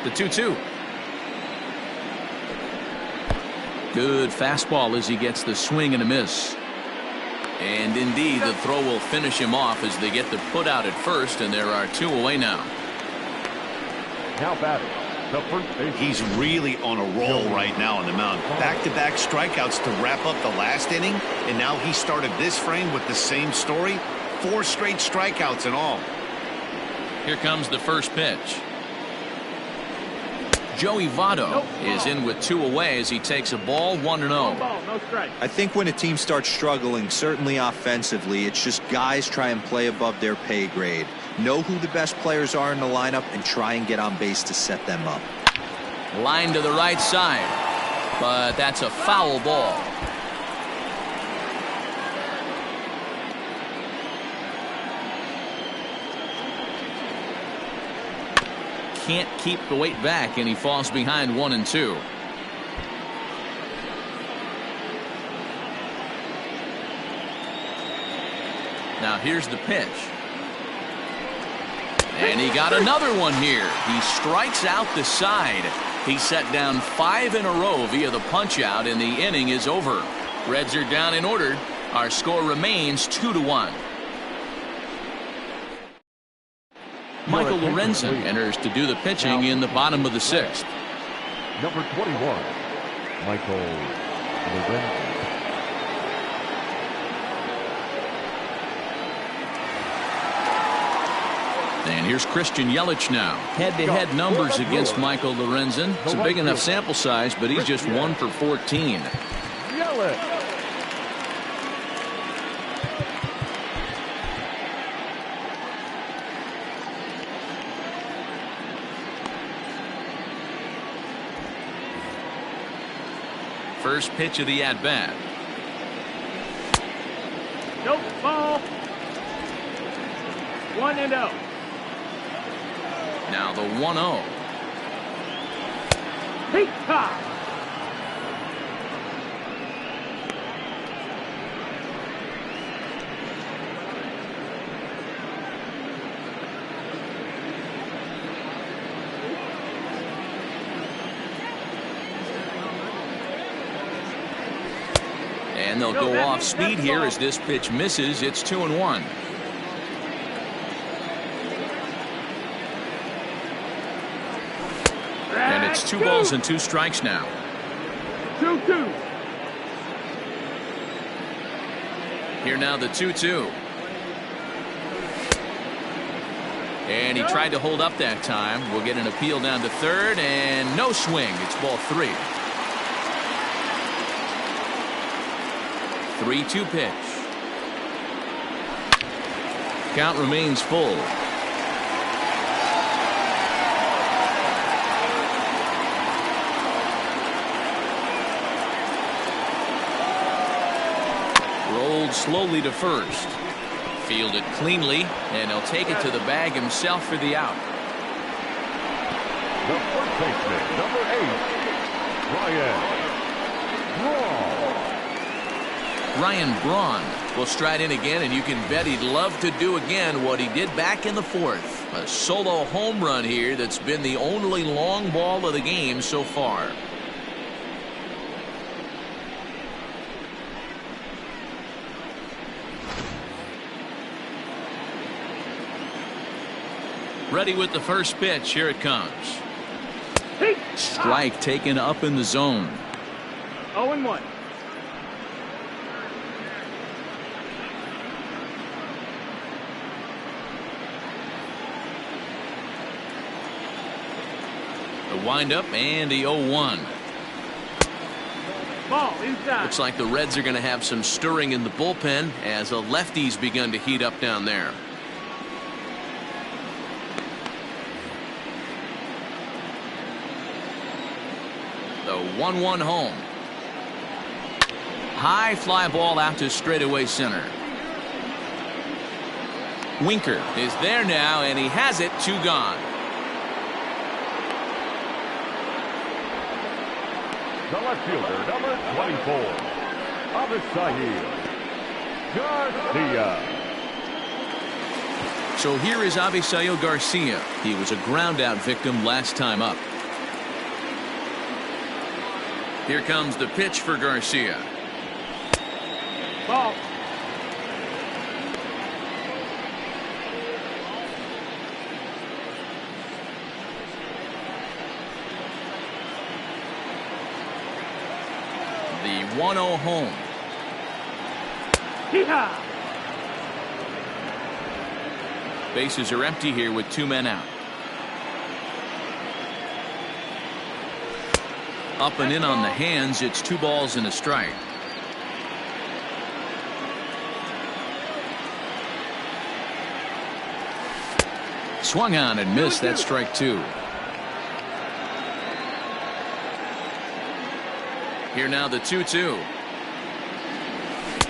A: The 2-2. Good fastball as he gets the swing and a miss. And indeed, the throw will finish him off as they get the put out at first, and there are 2 away now.
E: Now batting.
B: He's really on a roll right now on the mound. Back-to-back strikeouts to wrap up the last inning, and now he started this frame with the same story. 4 straight strikeouts in all.
A: Here comes the first pitch. Joey Votto is in with 2 away as he takes a ball 1-0.
F: No strike.
C: I think when a team starts struggling, certainly offensively, it's just guys try and play above their pay grade. Know who the best players are in the lineup and try and get on base to set them up.
A: Line to the right side, but that's a foul ball. Can't keep the weight back, and he falls behind 1-2. Now here's the pitch. And he got another one here. He strikes out the side. He set down 5 in a row via the punch-out, and the inning is over. Reds are down in order. Our score remains 2-1. Michael Lorenzen enters to do the pitching in the bottom of the 6th.
E: Number 21, Michael Lorenzen.
A: And here's Christian Yelich now. Head-to-head numbers against Michael Lorenzen. It's a big enough sample size, but he's just 1 for 14.
E: Yelich.
A: First pitch of the at-bat.
F: Nope, ball. 1-0.
A: Now the 1-0.
F: Peacock.
A: And they'll go off speed here as this pitch misses. It's 2-1. It's 2 balls and 2 strikes now.
F: 2-2.
A: Here now the 2-2. And he tried to hold up that time. We'll get an appeal down to third, and no swing. It's ball 3. 3-2 pitch. Count remains full. Rolled slowly to first. Fielded cleanly, and he'll take it to the bag himself for the out.
E: The first baseman, number 8,
A: Ryan Braun will stride in again, and you can bet he'd love to do again what he did back in the 4th. A solo home run here that's been the only long ball of the game so far. Ready with the first pitch. Here it comes. Strike taken up in the zone.
F: 0-1.
A: The windup and the 0-1.
F: Ball inside.
A: Looks like the Reds are going to have some stirring in the bullpen as the lefties begun to heat up down there. The 1-1 home. High fly ball out to straightaway center. Winker is there now, and he has it. 2 gone.
E: the left fielder, number 24, Avisail Garcia.
A: So here is Avisail Garcia. He was a ground-out victim last time up. Here comes the pitch for Garcia.
F: Ball.
A: The 1-0 home.
F: Hee-haw.
A: Bases are empty here with 2 men out. Up and in on the hands. It's 2 balls and a strike. Swung on and missed. That strike 2. Here now the 2-2.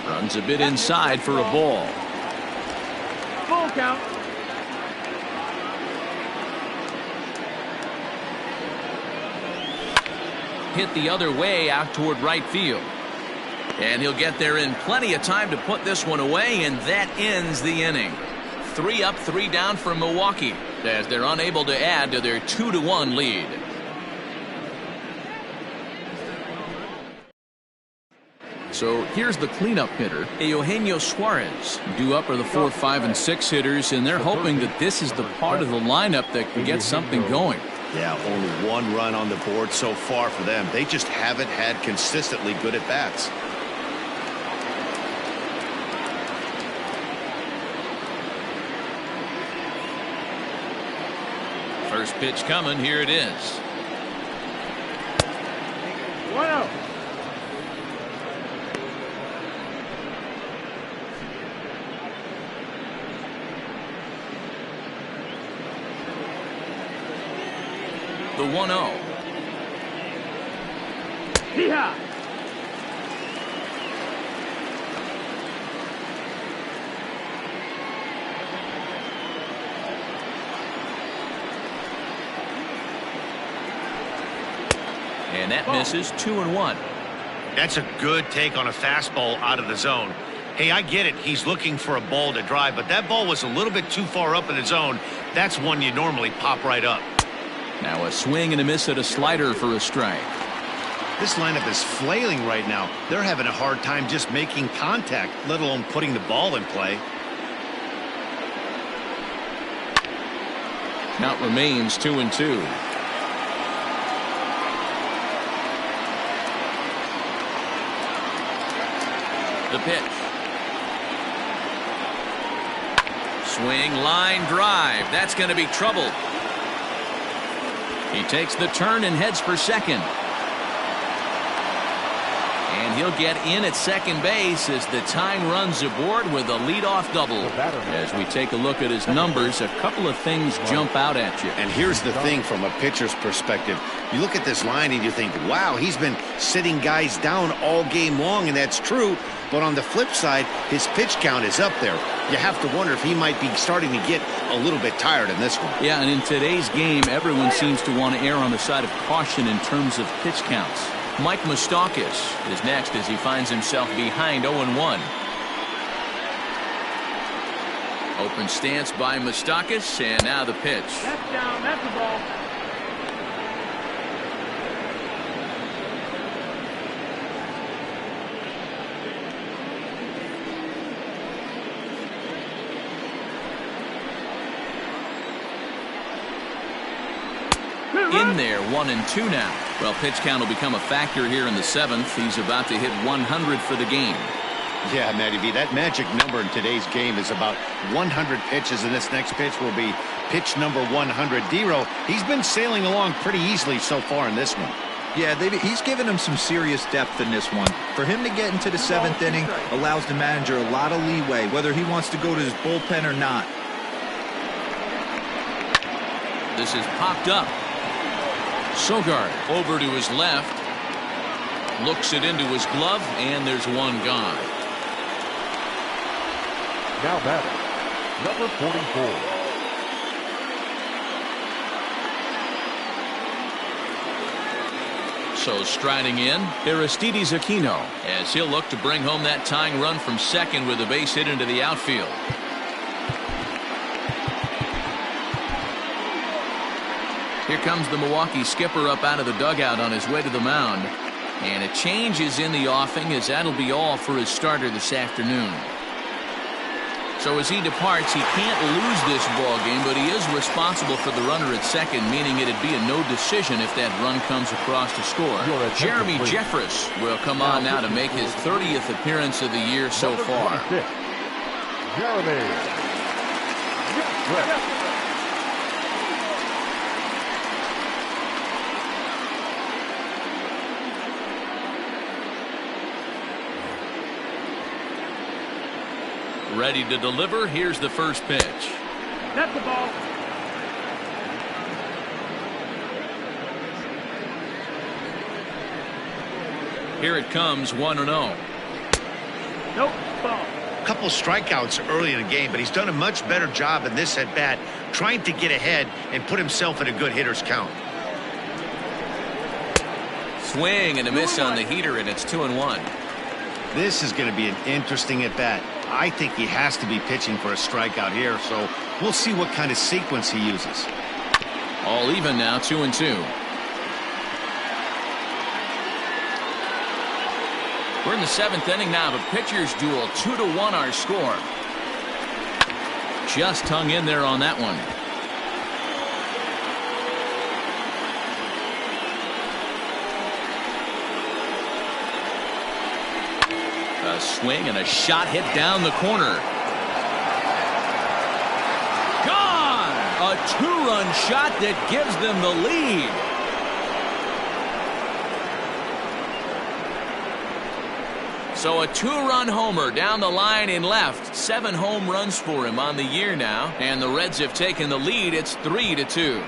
A: Runs a bit inside for a ball.
F: Full count.
A: Hit the other way out toward right field. And he'll get there in plenty of time to put this one away, and that ends the inning. 3 up, 3 down for Milwaukee as they're unable to add to their 2-1 lead. So here's the cleanup hitter, Eugenio Suarez. Due up are the 4, 5, and 6 hitters, and they're hoping that this is the part of the lineup that can get something going.
B: Yeah, only 1 run on the board so far for them. They just haven't had consistently good at bats.
A: First pitch coming. Here it is.
F: 1-0.
A: The 1-0.
F: Hee-haw.
A: And that misses. 2-1.
D: That's a good take on a fastball out of the zone. Hey, I get it. He's looking for a ball to drive, but that ball was a little bit too far up in the zone. That's one you normally pop right up.
A: Now a swing and a miss at a slider for a strike.
B: This lineup is flailing right now. They're having a hard time just making contact, let alone putting the ball in play.
A: Count remains 2-2. The pitch. Swing, line drive. That's going to be trouble. He takes the turn and heads for second. And he'll get in at second base as the tying runs aboard with a leadoff double. As we take a look at his numbers, a couple of things jump out at you.
B: And here's the thing from a pitcher's perspective. You look at this line and you think, wow, he's been sitting guys down all game long, and that's true. But on the flip side, his pitch count is up there. You have to wonder if he might be starting to get a little bit tired in this one.
A: Yeah, and in today's game, everyone seems to want to err on the side of caution in terms of pitch counts. Mike Moustakas is next as he finds himself behind 0-1. Open stance by Moustakas, and now the pitch.
F: That's down. That's the ball.
A: In there, 1-2 now. Well, pitch count will become a factor here in the 7th. He's about to hit 100 for the game.
B: Yeah, Matty B, that magic number in today's game is about 100 pitches, and this next pitch will be pitch number 100. D-Row, he's been sailing along pretty easily so far in this one.
C: Yeah, he's given him some serious depth in this one. For him to get into the 7th inning allows the manager a lot of leeway, whether he wants to go to his bullpen or not.
A: This is popped up. Sogard over to his left. Looks it into his glove, and there's one gone.
E: Now batting, number 44.
A: So striding in, Aristides Aquino, as he'll look to bring home that tying run from second with a base hit into the outfield. Here comes the Milwaukee skipper up out of the dugout on his way to the mound. And a change is in the offing, as that'll be all for his starter this afternoon. So as he departs, he can't lose this ball game, but he is responsible for the runner at second, meaning it'd be a no decision if that run comes across to score. Jeremy Jeffress will come on now to make his 30th appearance of the year so far.
E: Jeremy Jeffress.
A: Ready to deliver. Here's the first pitch.
F: That's the ball.
A: Here it comes, 1-0.
F: Nope, ball.
D: A couple strikeouts early in the game, but he's done a much better job in this at bat, trying to get ahead and put himself in a good hitter's count.
A: Swing and a miss on the heater, and it's 2-1.
B: This is going to be an interesting at bat. I think he has to be pitching for a strikeout here, so we'll see what kind of sequence he uses.
A: All even now, 2-2. We're in the 7th inning now of a pitcher's duel. 2-1 our score. Just hung in there on that one. A swing and a shot hit down the corner. Gone! A 2-run shot that gives them the lead. So a 2-run homer down the line in left. 7 home runs for him on the year now. And the Reds have taken the lead. It's 3-2.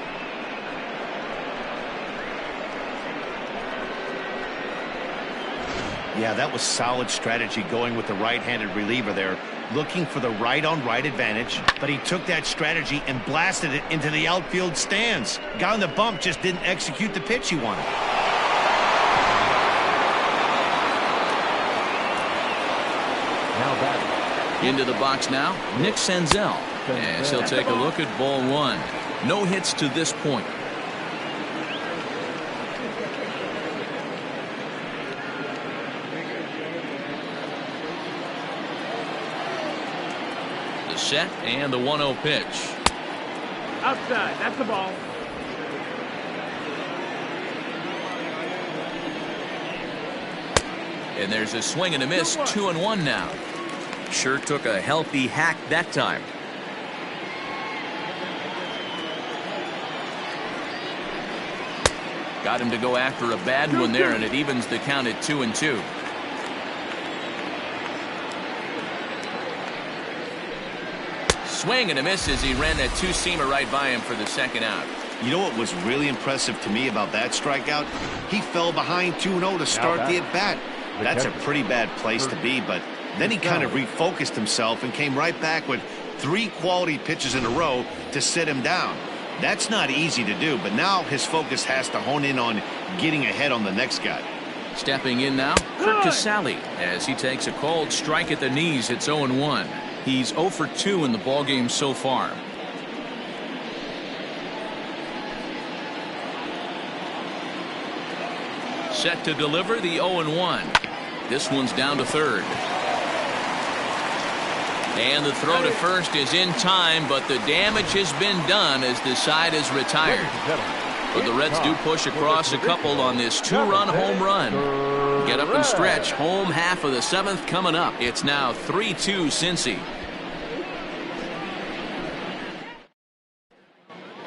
B: Yeah, that was solid strategy going with the right-handed reliever there, looking for the right-on-right advantage, but he took that strategy and blasted it into the outfield stands. Guy on the bump just didn't execute the pitch he wanted.
E: Now batting.
A: Into the box now, Nick Senzel, as he'll take a look at ball 1. No hits to this point. Set and the 1-0 pitch.
F: Outside. That's the ball.
A: And there's a swing and a miss, 2-1 now.
G: Sure took a healthy hack that time.
A: Got him to go after a bad one there, and it evens the count at 2-2. Swing and a miss as he ran that two-seamer right by him for the second out.
B: You know what was really impressive to me about that strikeout? He fell behind 2-0 to start the at-bat. That's a pretty bad place to be, but then he kind of refocused himself and came right back with 3 quality pitches in a row to sit him down. That's not easy to do, but now his focus has to hone in on getting ahead on the next guy.
A: Stepping in now, Kirk Casale, as he takes a cold strike at the knees. It's 0-1. He's 0 for 2 in the ballgame so far. Set to deliver the 0-1. This one's down to third. And the throw to first is in time, but the damage has been done as the side is retired. But the Reds do push across a couple on this 2-run home run. Get up and stretch. Home half of the 7th coming up. It's now 3-2 Cincy.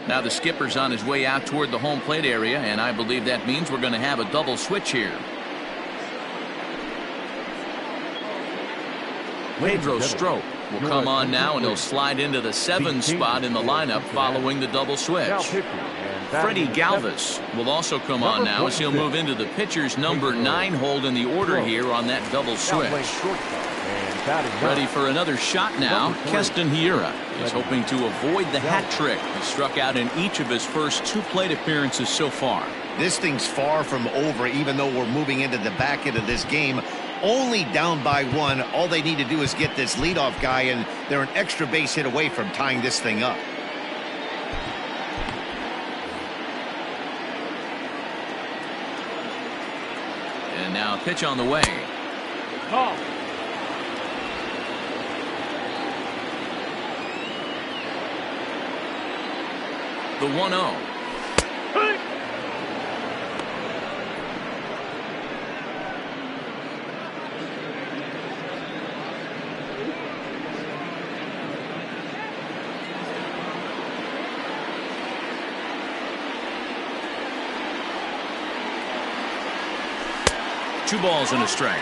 A: Now the skipper's on his way out toward the home plate area, and I believe that means we're going to have a double switch here. Pedro Strop will come on now, and he'll slide into the 7 spot in the lineup following the double switch. Freddie Galvis will also come on now as he'll move into the pitcher's number 9 hold in the order here on that double switch. Ready for another shot now. Keston Hiura is hoping to avoid the hat trick. He struck out in each of his first 2 plate appearances so far.
B: This thing's far from over, even though we're moving into the back end of this game. Only down by 1. All they need to do is get this leadoff guy, and they're an extra base hit away from tying this thing up.
A: And now a pitch on the way.
F: Call.
A: The 1-0. Two balls and a strike.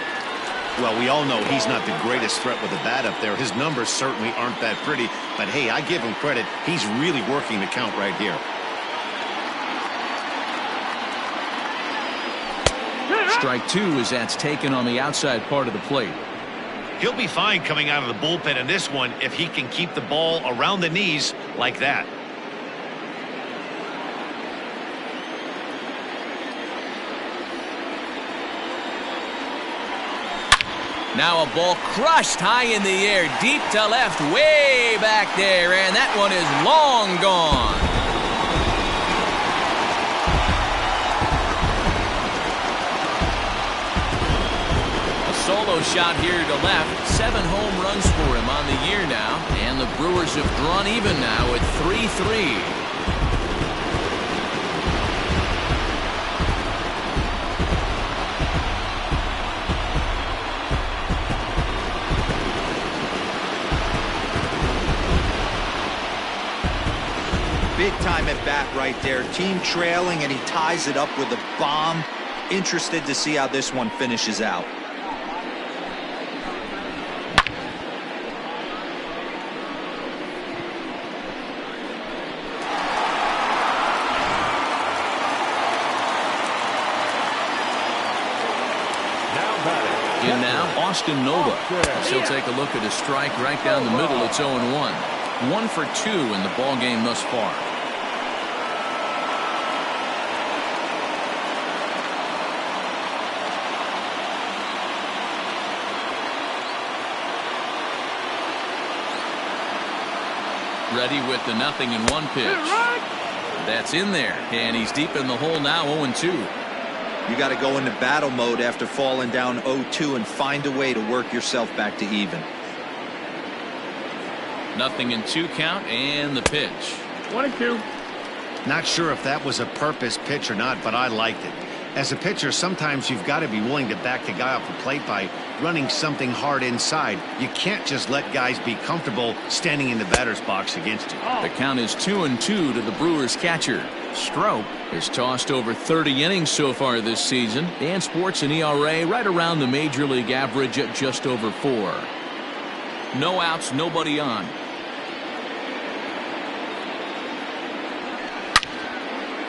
B: Well, we all know he's not the greatest threat with the bat up there. His numbers certainly aren't that pretty, but hey, I give him credit. He's really working the count right here.
A: Strike 2 as that's taken on the outside part of the plate.
D: He'll be fine coming out of the bullpen in this one if he can keep the ball around the knees like that.
A: Now a ball crushed high in the air, deep to left, way back there, and that one is long gone. A solo shot here to left. 7 home runs for him on the year now, and the Brewers have drawn even now at 3-3.
C: Big time at bat right there. Team trailing, and he ties it up with a bomb. Interested to see how this one finishes out.
A: In now, Austin Nova. He'll take a look at a strike right down the middle. It's 0-1. 1 for 2 in the ball game thus far. Ready with the 0-1 pitch. That's in there, and he's deep in the hole now. 0-2.
C: You got to go into battle mode after falling down 0-2 and find a way to work yourself back to even.
A: 0-2 count, and the pitch.
F: 1-2.
B: Not sure if that was a purpose pitch or not, but I liked it. As a pitcher, sometimes you've got to be willing to back the guy off the plate by running something hard inside. You can't just let guys be comfortable standing in the batter's box against you.
A: The count is 2-2 to the Brewers catcher. Strop has tossed over 30 innings so far this season and sports an ERA right around the major league average at just over 4. No outs, nobody on.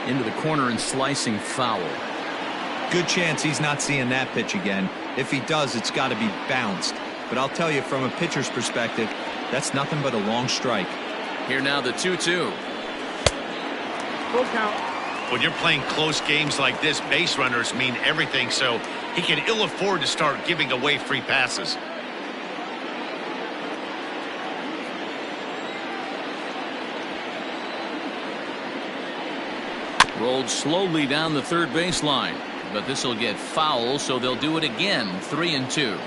A: Into the corner and slicing foul.
C: Good chance he's not seeing that pitch again. If he does, it's got to be bounced. But I'll tell you, from a pitcher's perspective, that's nothing but a long strike.
A: Here now the 2-2.
F: Full count.
D: When you're playing close games like this, base runners mean everything, so he can ill afford to start giving away free passes.
A: Rolled slowly down the third baseline, but this will get foul, so they'll do it again. 3-2.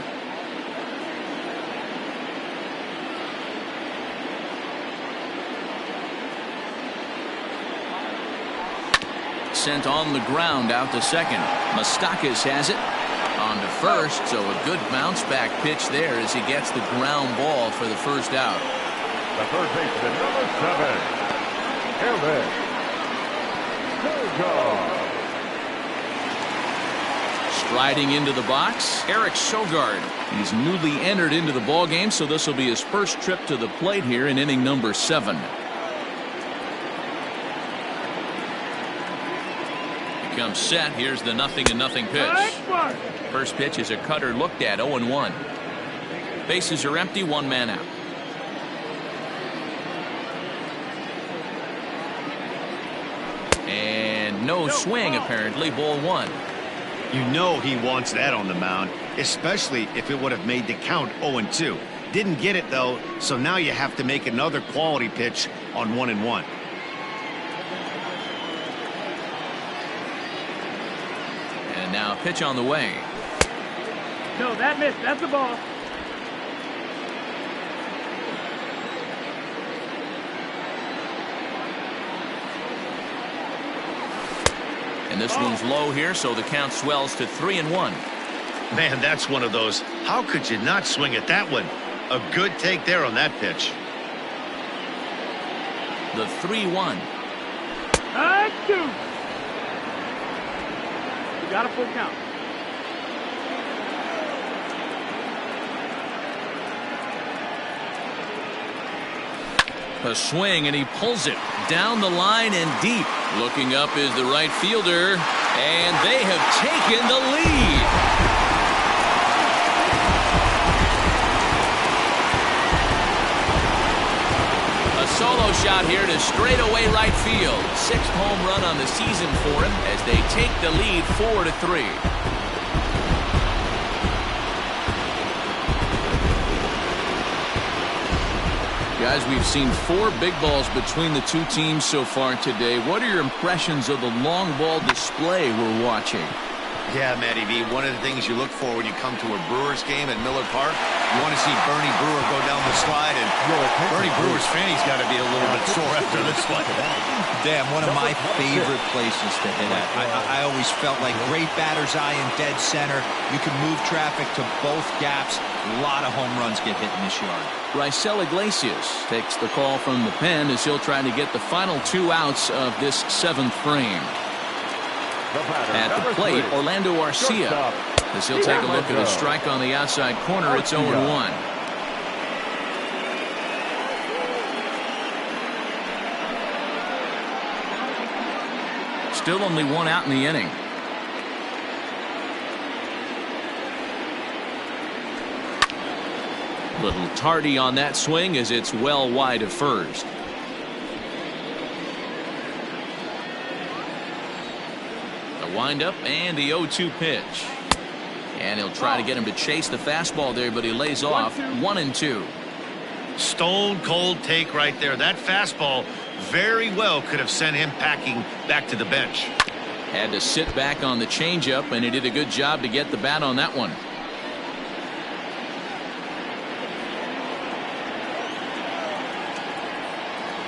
A: Sent on the ground out to second. Moustakas has it on to first, so a good bounce back pitch there as he gets the ground ball for the first out.
E: The third baseman, number 7, Eric.
A: Striding into the box, Eric Sogard. He's newly entered into the ball game, so this will be his first trip to the plate here in inning number 7. Becomes set. Here's the 0-0 pitch. First pitch is a cutter looked at. 0-1. Bases are empty. 1 man out. And no swing apparently. Ball 1.
B: You know he wants that on the mound, especially if it would have made the count 0-2. Didn't get it though, so now you have to make another quality pitch on 1-1.
A: And now a pitch on the way.
F: No, that missed. That's the ball.
A: And this one's low here, so the count swells to 3-1.
D: Man, that's one of those. How could you not swing at that one? A good take there on that pitch.
A: The 3-1.
F: You got a full count.
A: A swing, and he pulls it down the line and deep. Looking up is the right fielder, and they have taken the lead. A solo shot here to straightaway right field. 6th home run on the season for him as they take the lead 4-3. Guys, we've seen 4 big balls between the two teams so far today. What are your impressions of the long ball display we're watching?
B: Yeah, Matty V, one of the things you look for when you come to a Brewers game at Miller Park, you want to see Bernie Brewer go down the slide, and Bernie Brewer's fanny's got to be a little bit sore after this one.
C: Damn, one of my favorite places to hit at. I always felt like great batter's eye in dead center. You can move traffic to both gaps. A lot of home runs get hit in this yard.
A: Raisel Iglesias takes the call from the pen as he'll try to get the final 2 outs of this 7th frame. At the plate, Orlando Arcia. As he'll take a look at a strike on the outside corner, it's 0-1. Still only 1 out in the inning. Little tardy on that swing as it's well wide of first. The windup and the 0-2 pitch. And he'll try to get him to chase the fastball there, but he lays off. 1-2.
D: Stone cold take right there. That fastball very well could have sent him packing back to the bench.
A: Had to sit back on the changeup, and he did a good job to get the bat on that one.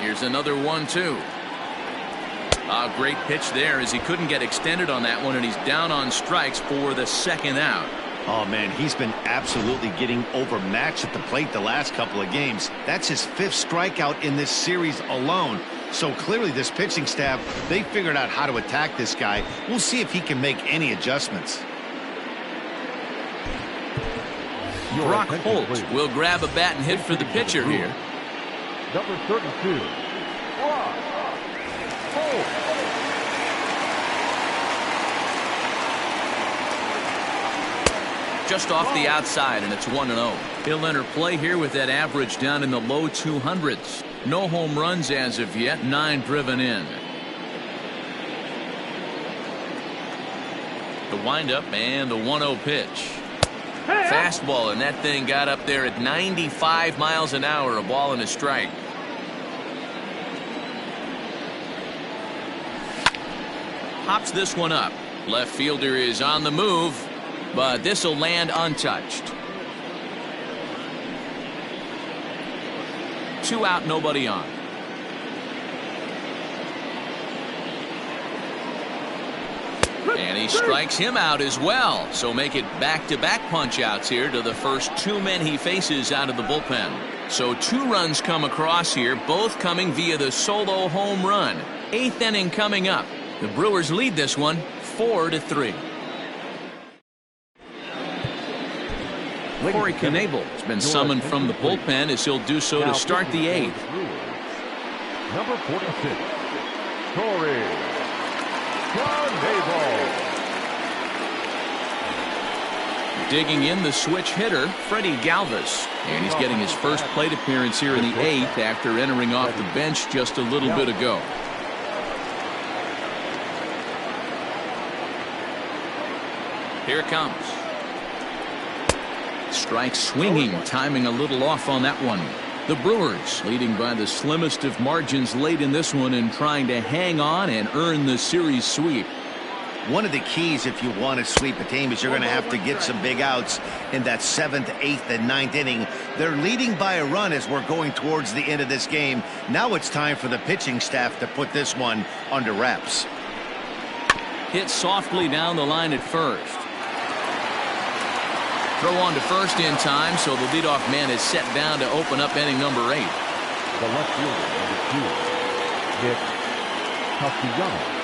A: Here's another 1-2. A great pitch there as he couldn't get extended on that one, and he's down on strikes for the second out.
B: Oh, man, he's been absolutely getting overmatched at the plate the last couple of games. That's his 5th strikeout in this series alone. So clearly this pitching staff, they figured out how to attack this guy. We'll see if he can make any adjustments.
A: Brock Holt will grab a bat and hit for the pitcher here.
E: Number 32. Brock Holt.
A: Just off the outside, and it's 1-0. He'll enter play here with that average down in the low 200s. No home runs as of yet, 9 driven in. The windup and the 1-0 pitch. Fastball, and that thing got up there at 95 miles an hour, a ball and a strike. Hops this one up. Left fielder is on the move, but this will land untouched. 2 out, nobody on. And he strikes him out as well. So make it back-to-back punch-outs here to the first 2 men he faces out of the bullpen. So 2 runs come across here, both coming via the solo home run. 8th inning coming up. The Brewers lead this one 4-3. Corey Knebel has been summoned from the bullpen as he'll do so to start the 8th.
E: Number 46, Corey Knebel.
A: Digging in the switch hitter, Freddie Galvis. And he's getting his first plate appearance here in the 8th after entering off the bench just a little bit ago. Here it comes. Strike swinging, timing a little off on that one. The Brewers leading by the slimmest of margins late in this one and trying to hang on and earn the series sweep.
B: One of the keys if you want to sweep a team is you're going to have to get some big outs in that 7th, 8th, and 9th inning. They're leading by a run as we're going towards the end of this game. Now it's time for the pitching staff to put this one under wraps.
A: Hit softly down the line at first. Throw on to first in time, so the leadoff man is set down to open up inning number 8.
E: The left fielder, number 2, Nick Castellanos.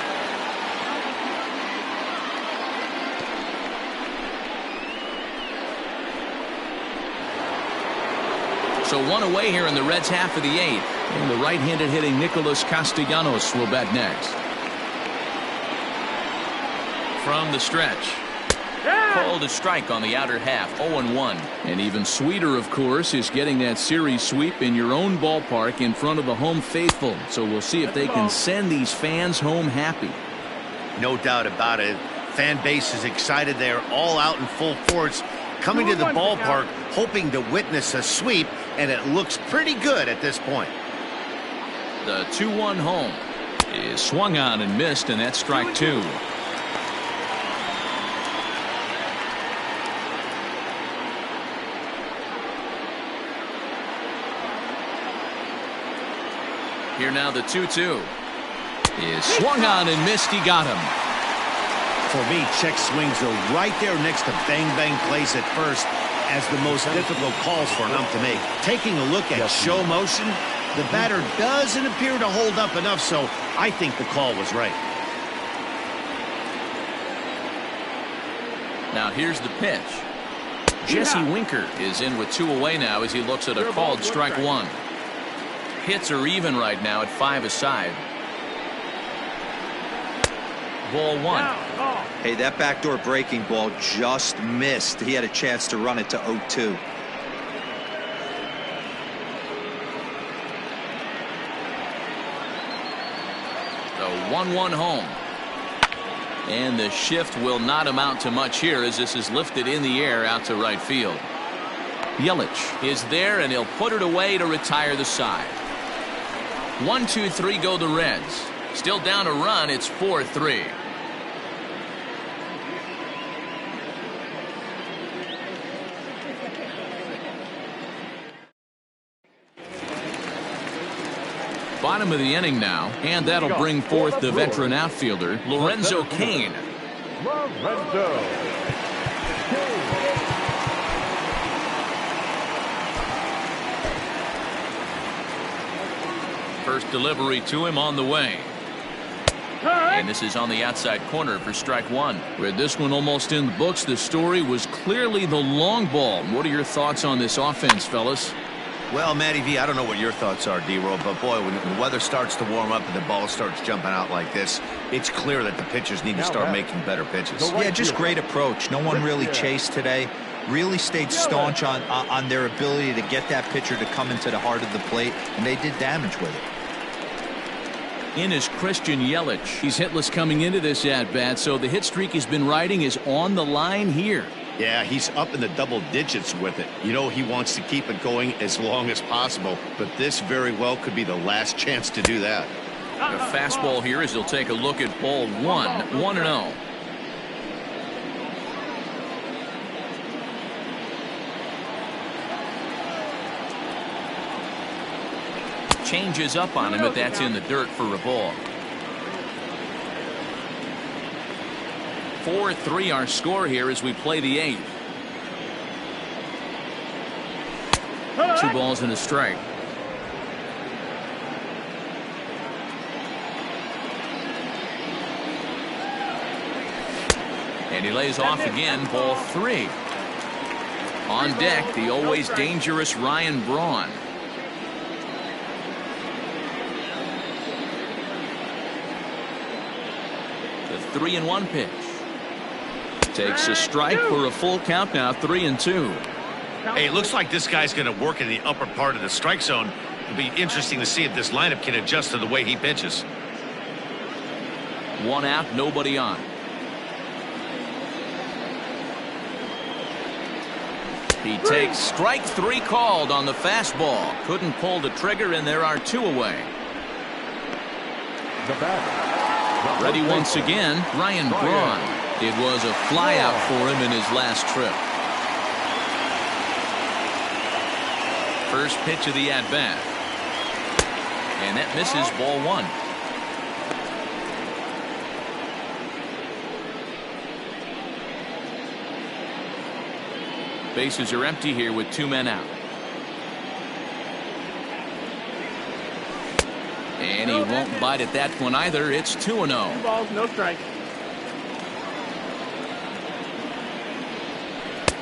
A: So 1 away here in the Reds' half of the 8th. And the right-handed hitting Nicholas Castellanos will bat next. From the stretch. Called a strike on the outer half, 0-1. And even sweeter, of course, is getting that series sweep in your own ballpark in front of the home faithful. So we'll see if they can send these fans home happy.
B: No doubt about it. Fan base is excited. They're all out in full force, coming to the ballpark, hoping to witness a sweep, and it looks pretty good at this point.
A: The 2-1 home is swung on and missed, and that's strike 2. Here now the 2-2 is swung on and missed. He got him.
B: For me, check swings are right there next to bang-bang plays at first as the most difficult calls for an ump to make. Taking a look at show motion, the batter doesn't appear to hold up enough, so I think the call was right.
A: Now here's the pitch. Jesse Winker is in with 2 away now as he looks at a called strike 1. Hits are even right now at 5 aside. Ball 1.
C: Hey, that backdoor breaking ball just missed. He had a chance to run it to 0-2.
A: The 1-1 home. And the shift will not amount to much here as this is lifted in the air out to right field. Yelich is there, and he'll put it away to retire the side. 1-2-3 go the Reds. Still down a run. It's 4-3. bottom of the inning now, and that'll bring forth the veteran outfielder, Lorenzo Cain.
E: Lorenzo.
A: First delivery to him on the way. And this is on the outside corner for strike one. With this one almost in the books, the story was clearly the long ball. What are your thoughts on this offense, fellas?
B: Well, Matty V, I don't know what your thoughts are, D-Roll, but boy, when the weather starts to warm up and the ball starts jumping out like this, it's clear that the pitchers need to start making better pitches.
C: Yeah, just great approach. No one really chased today. Really stayed staunch on their ability to get that pitcher to come into the heart of the plate, and they did damage with it.
A: In is Christian Yelich. He's hitless coming into this at-bat, so the hit streak he's been riding is on the line here.
B: Yeah, he's up in the double digits with it. You know he wants to keep it going as long as possible, but this very well could be the last chance to do that.
A: A fastball here as he'll take a look at ball one, 1-0. Changes up on him, but that's in the dirt for a ball. 4-3 our score here as we play the eighth. 2 balls and a strike. And he lays off again, ball 3. On deck, the always dangerous Ryan Braun. The 3-1 pitch. Takes a strike for a full count now, 3-2.
D: Hey, it looks like this guy's going to work in the upper part of the strike zone. It'll be interesting to see if this lineup can adjust to the way he pitches.
A: 1 out, nobody on. He takes strike 3 called on the fastball. Couldn't pull the trigger, and there are 2 away.
E: The batter.
A: Ready once again, Ryan Braun. It was a flyout for him in his last trip. First pitch of the at-bat. And that misses, ball 1. Bases are empty here with 2 men out. And he won't bite at that one either. It's 2-0.
F: 2 balls, no strikes.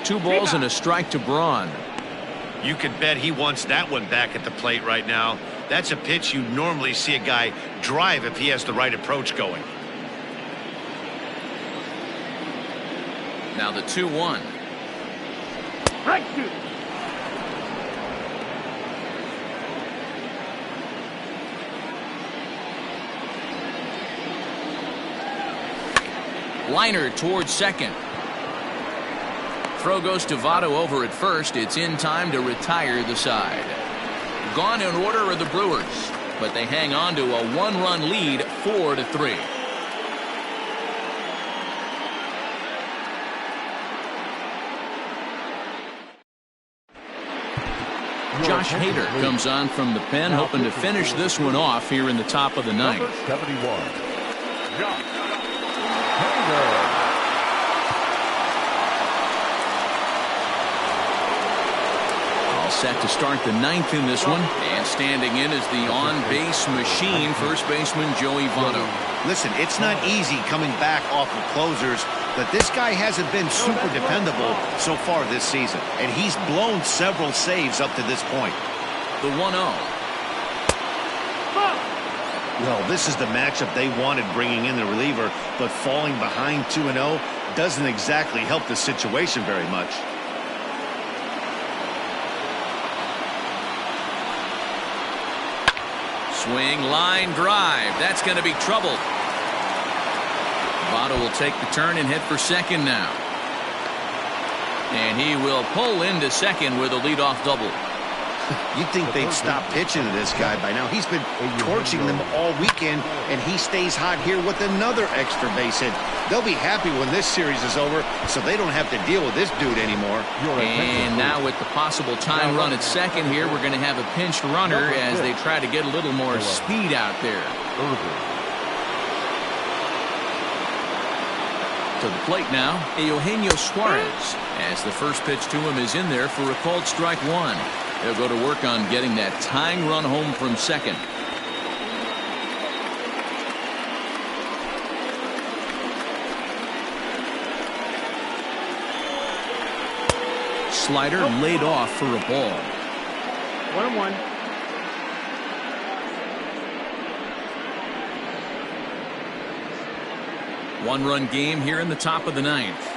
A: 2 balls and a strike to Braun.
D: You can bet he wants that one back at the plate right now. That's a pitch you normally see a guy drive if he has the right approach going.
A: Now the 2-1.
F: Strike 2.
A: Liner towards second. Throw goes to Votto over at first. It's in time to retire the side. Gone in order are the Brewers, but they hang on to a 1-run lead, 4-3. Josh Hader comes on from the pen, hoping to finish this one off here in the top of the ninth.
E: Number 71. Josh Hader.
A: Set to start the ninth in this one, and standing in is the on-base machine, first baseman Joey Votto.
B: Listen, it's not easy coming back off of closers, but this guy hasn't been super dependable so far this season, and he's blown several saves up to this point.
A: The 1-0.
B: Well, this is the matchup they wanted, bringing in the reliever, but falling behind 2-0 doesn't exactly help the situation very much.
A: Swing, line, drive. That's going to be trouble. Votto will take the turn and head for second now. And he will pull into second with a leadoff double.
B: You'd think they'd stop pitching to this guy by now. He's been torching them all weekend, and he stays hot here with another extra base hit. They'll be happy when this series is over, so they don't have to deal with this dude anymore.
A: And now with the possible tying run at second here, we're going to have a pinched runner as they try to get a little more speed out there. To the plate now, Eugenio Suarez, as the first pitch to him is in there for a called strike one. He'll go to work on getting that tying run home from second. Slider laid off for a ball.
F: 1-1.
A: One-run game here in the top of the ninth.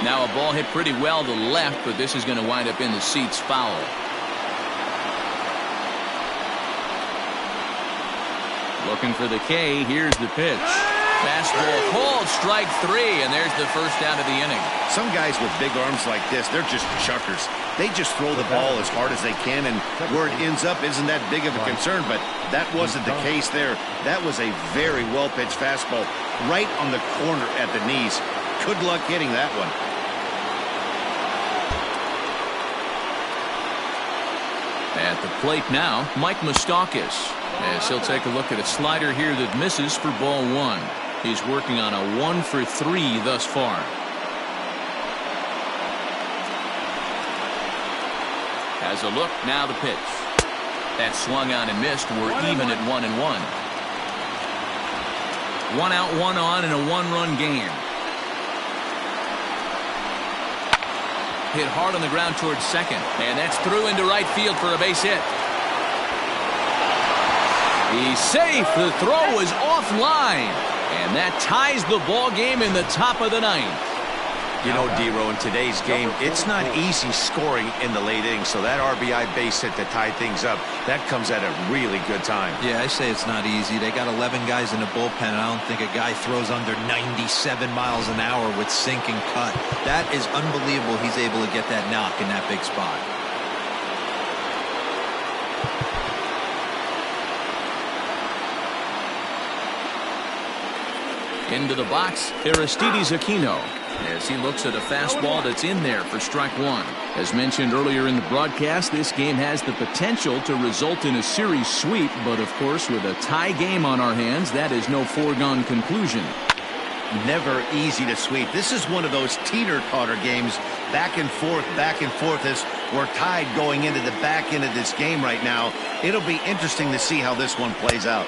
A: Now a ball hit pretty well to left, but this is going to wind up in the seats foul. Looking for the K. Here's the pitch. Fastball called, strike three, and there's the first out of the inning.
B: Some guys with big arms like this, they're just chuckers. They just throw the ball as hard as they can, and where it ends up isn't that big of a concern, but that wasn't the case there. That was a very well-pitched fastball right on the corner at the knees. Good luck hitting that one.
A: At the plate now, Mike Moustakas, as he'll take a look at a slider here that misses for ball one. He's working on a 1 for 3 thus far. Has a look, now the pitch. That swung on and missed. We're even at 1-1. 1 out, 1 on in a one-run game. Hit hard on the ground towards second, and that's through into right field for a base hit. He's safe. The throw is offline, and that ties the ball game in the top of the ninth.
C: You know, D-Row, in today's game, it's not easy scoring in the late innings, so that RBI base hit to tie things up, that comes at a really good time. Yeah, I say it's not easy. They got 11 guys in the bullpen, and I don't think a guy throws under 97 miles an hour with sink and cut. That is unbelievable he's able to get that knock in that big spot.
A: Into the box, Aristides Aquino, as he looks at a fastball that's in there for strike one. As mentioned earlier in the broadcast, this game has the potential to result in a series sweep, but of course with a tie game on our hands, that is no foregone conclusion.
B: Never easy to sweep. This is one of those teeter-totter games, back and forth as we're tied going into the back end of this game right now. It'll be interesting to see how this one plays out.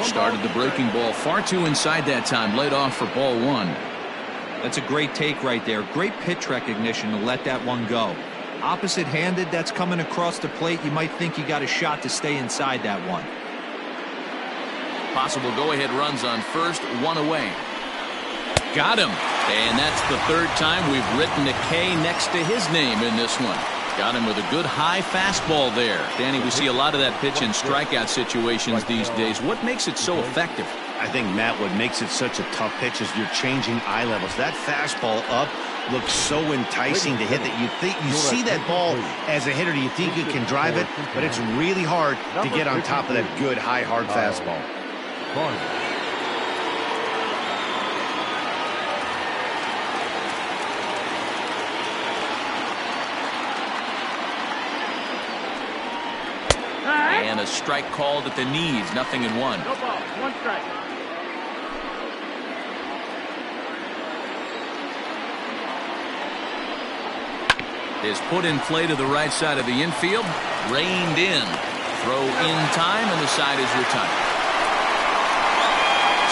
A: Started the breaking ball far too inside that time, laid off for ball one.
C: That's a great take right there. Great pitch recognition to let that one go. Opposite-handed, that's coming across the plate. You might think you got a shot to stay inside that one.
A: Possible go-ahead runs on first, one away. Got him. And that's the third time we've written a K next to his name in this one. Got him with a good high fastball there. Danny, we see a lot of that pitch in strikeout situations these days. What makes it so effective?
B: I think, Matt, what makes it such a tough pitch is you're changing eye levels. That fastball up looks so enticing to hit that you think you see that ball as a hitter. You think you can drive it, but it's really hard to get on top of that good high hard fastball.
A: And a strike called at the knees, 0-1.
F: No ball, 1 strike.
A: Is put in play to the right side of the infield, reined in. Throw in time, and the side is retired.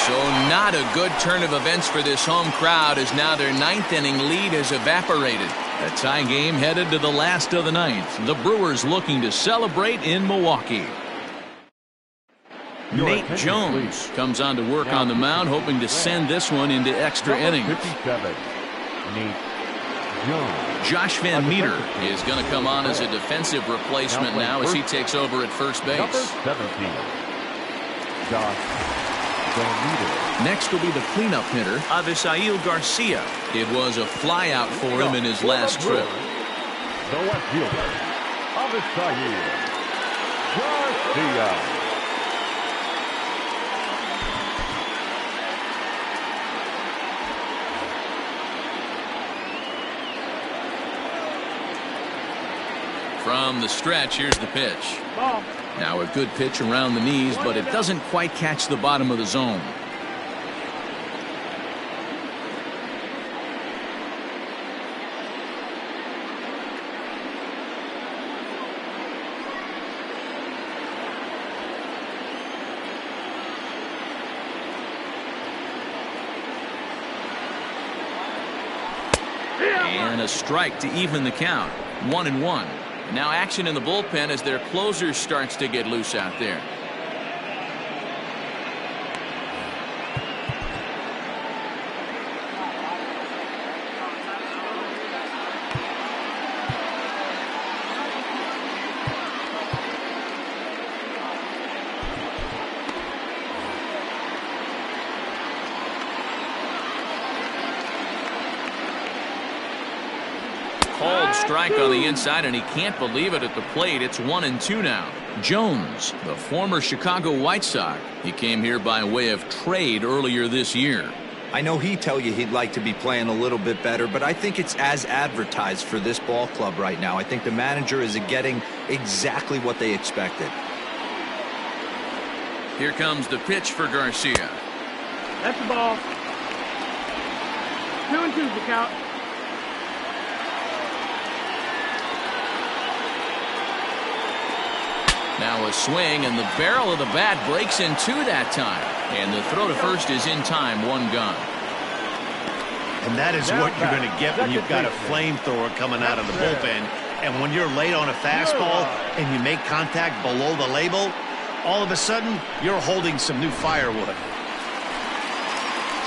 A: So not a good turn of events for this home crowd, as now their 9th inning lead has evaporated. A tie game headed to the last of the 9th. The Brewers looking to celebrate in Milwaukee. Nate Jones comes on to work on the mound, hoping to send this one into extra innings.
E: 57, Nate Jones.
A: Josh Van Meter is going to come on as a defensive replacement now as he takes over at first base.
E: Number 17, Josh Van Meter.
A: Next will be the cleanup hitter, Avisail Garcia. It was a flyout for him in his last trip.
E: The left fielder of the CIN, Garcia.
A: From the stretch, here's the pitch.
F: Ball.
A: Now a good pitch around the knees, but it doesn't quite catch the bottom of the zone. And a strike to even the count. 1-1. Now action in the bullpen as their closer starts to get loose out there. Called strike on the inside, and he can't believe it at the plate. It's 1-2 now. Jones, the former Chicago White Sox. He came here by way of trade earlier this year.
C: I know he'd tell you he'd like to be playing a little bit better, but I think it's as advertised for this ball club right now. I think the manager is getting exactly what they expected.
A: Here comes the pitch for Garcia.
F: That's the ball. 2-2 the count.
A: Now a swing, and the barrel of the bat breaks in two that time. And the throw to first is in time, one gone.
B: And that is what you're going to get when you've got a flamethrower coming out of the bullpen. And when you're late on a fastball and you make contact below the label, all of a sudden, you're holding some new firewood.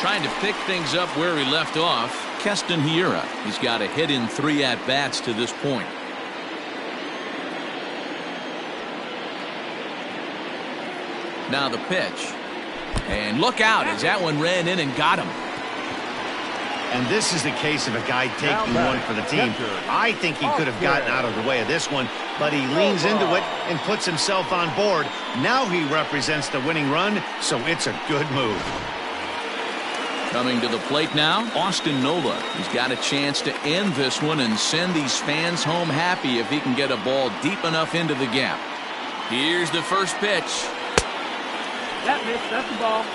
A: Trying to pick things up where he left off, Keston Hiura. He's got a hit in 3 at-bats to this point. Now the pitch. And look out as that one ran in and got him.
B: And this is the case of a guy taking one for the team. I think he could have gotten out of the way of this one, but he leans into it and puts himself on board. Now he represents the winning run, so it's a good move.
A: Coming to the plate now, Austin Nola. He's got a chance to end this one and send these fans home happy if he can get a ball deep enough into the gap. Here's the first pitch.
F: That missed. That's the ball.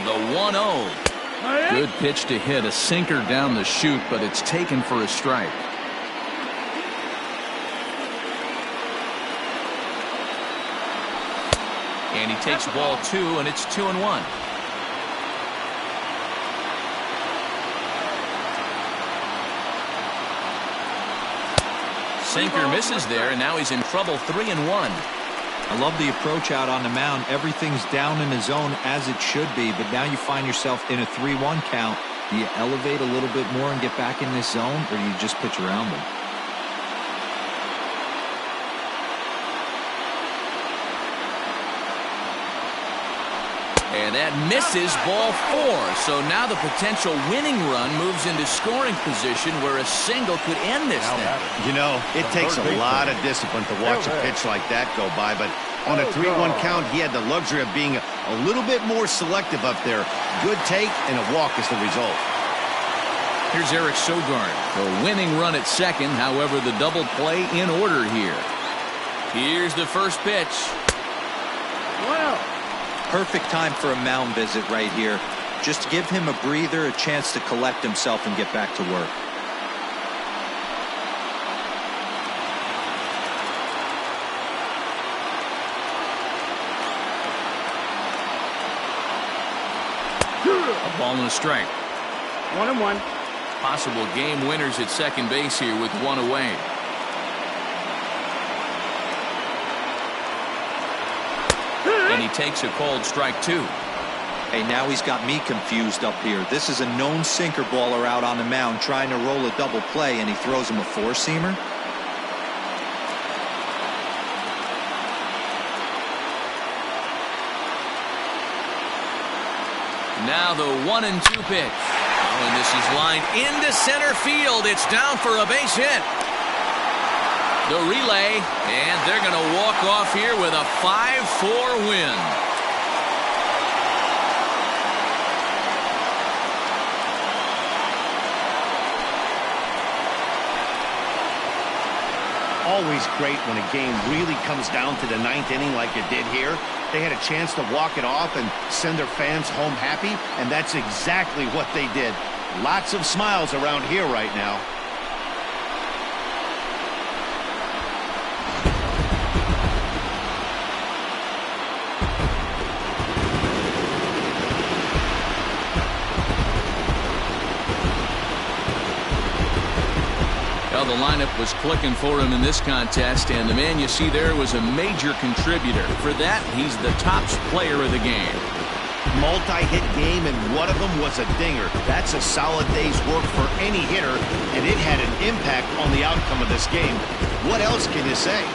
A: The 1-0. Good pitch to hit, a sinker down the chute, but it's taken for a strike. And he takes ball 2, and it's 2-1. Sinker misses there, and now he's in trouble. 3-1.
C: I love the approach out on the mound. Everything's down in the zone as it should be, but now you find yourself in a 3-1 count. Do you elevate a little bit more and get back in this zone, or do you just pitch around them?
A: And that misses, ball 4. So now the potential winning run moves into scoring position where a single could end this thing.
B: You know, it takes a lot of discipline to watch a pitch like that go by, but on a 3-1 count, he had the luxury of being a little bit more selective up there. Good take, and a walk is the result.
A: Here's Eric Sogard. The winning run at second, however, the double play in order here. Here's the first pitch.
F: Well.
C: Perfect time for a mound visit right here. Just give him a breather, a chance to collect himself and get back to work.
A: A ball and a strike.
F: 1-1.
A: Possible game winners at second base here with one away. And he takes a called strike 2.
C: Hey, now he's got me confused up here. This is a known sinker baller out on the mound trying to roll a double play, and he throws him a four-seamer.
A: Now the 1-2 pitch. Oh, and this is lined into center field. It's down for a base hit. The relay, and they're going to walk off here with a 5-4 win.
B: Always great when a game really comes down to the ninth inning like it did here. They had a chance to walk it off and send their fans home happy, and that's exactly what they did. Lots of smiles around here right now.
A: Well, the lineup was clicking for him in this contest, and the man you see there was a major contributor. For that, he's the top player of the game.
B: Multi-hit game, and one of them was a dinger. That's a solid day's work for any hitter, and it had an impact on the outcome of this game. What else can you say?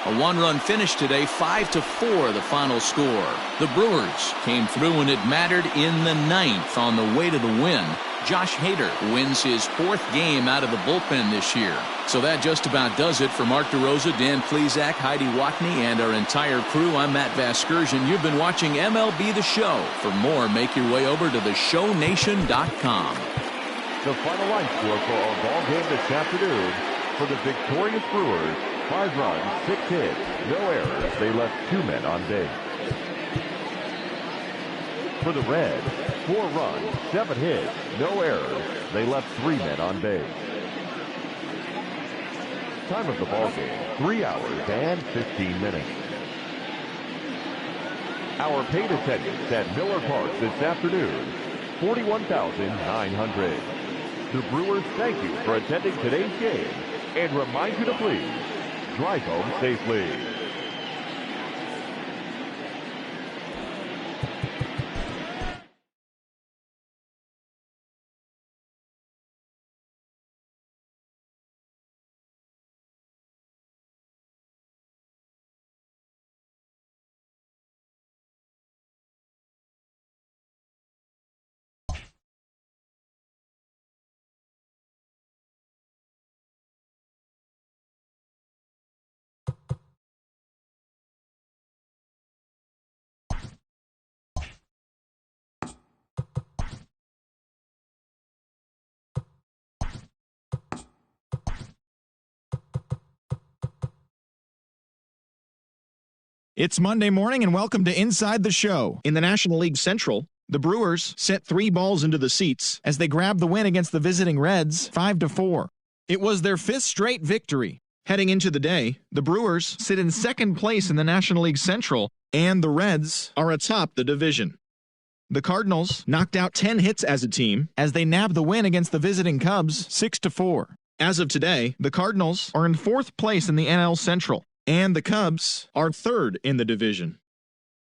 A: A one-run finish today, 5-4 the final score. The Brewers came through when it mattered in the ninth on the way to the win. Josh Hader wins his fourth game out of the bullpen this year. So that just about does it for Mark DeRosa, Dan Plesac, Heidi Watney, and our entire crew. I'm Matt Vasgersian. You've been watching MLB The Show. For more, make your way over to theshownation.com.
E: The final line score for our ball game this afternoon for the victorious Brewers: 5 runs, 6 hits, no errors. They left 2 men on base. For the Reds, 4 runs, 7 hits, no errors. They left 3 men on base. Time of the ball game, 3 hours and 15 minutes. Our paid attendance at Miller Park this afternoon, 41,900. The Brewers thank you for attending today's game and remind you to please drive home safely.
I: It's Monday morning and welcome to Inside the Show. In the National League Central, the Brewers sent 3 balls into the seats as they grabbed the win against the visiting Reds 5-4. It was their 5th straight victory. Heading into the day, the Brewers sit in second place in the National League Central, and the Reds are atop the division. The Cardinals knocked out 10 hits as a team as they nabbed the win against the visiting Cubs 6-4. As of today, the Cardinals are in 4th place in the NL Central, and the Cubs are 3rd in the division.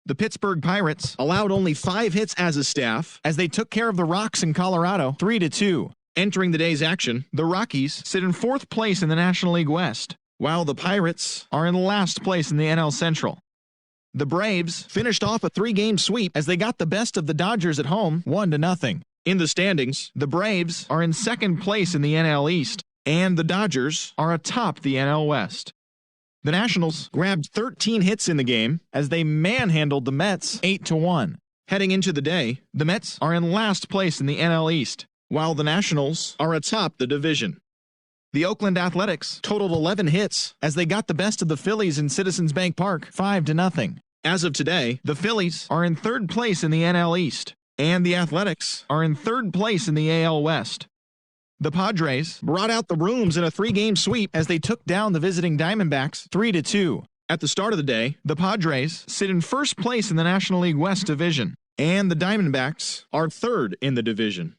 I: The Pittsburgh Pirates allowed only 5 hits as a staff as they took care of the Rocks in Colorado 3-2. Entering the day's action, the Rockies sit in 4th place in the National League West, while the Pirates are in last place in the NL Central. The Braves finished off a 3-game sweep as they got the best of the Dodgers at home 1-0. In the standings, the Braves are in 2nd place in the NL East, and the Dodgers are atop the NL West. The Nationals grabbed 13 hits in the game as they manhandled the Mets 8-1. Heading into the day, the Mets are in last place in the NL East, while the Nationals are atop the division. The Oakland Athletics totaled 11 hits as they got the best of the Phillies in Citizens Bank Park 5-0. As of today, the Phillies are in 3rd place in the NL East, and the Athletics are in 3rd place in the AL West. The Padres brought out the rooms in a 3-game sweep as they took down the visiting Diamondbacks 3-2. At the start of the day, the Padres sit in first place in the National League West Division, and the Diamondbacks are third in the division.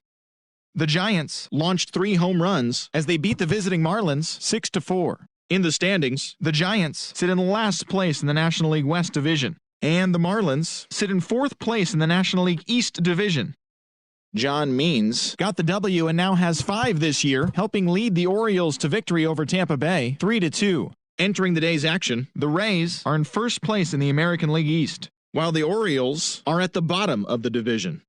I: The Giants launched 3 home runs as they beat the visiting Marlins 6-4. In the standings, the Giants sit in last place in the National League West Division, and the Marlins sit in fourth place in the National League East Division. John Means got the W and now has 5 this year, helping lead the Orioles to victory over Tampa Bay 3-2. Entering the day's action, the Rays are in first place in the American League East, while the Orioles are at the bottom of the division.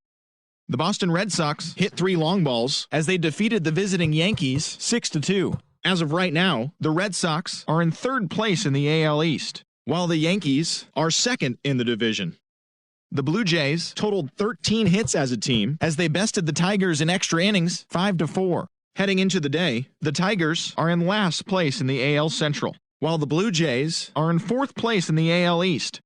I: The Boston Red Sox hit 3 long balls as they defeated the visiting Yankees 6-2. As of right now, the Red Sox are in third place in the AL East, while the Yankees are second in the division. The Blue Jays totaled 13 hits as a team as they bested the Tigers in extra innings 5-4. Heading into the day, the Tigers are in last place in the AL Central, while the Blue Jays are in fourth place in the AL East.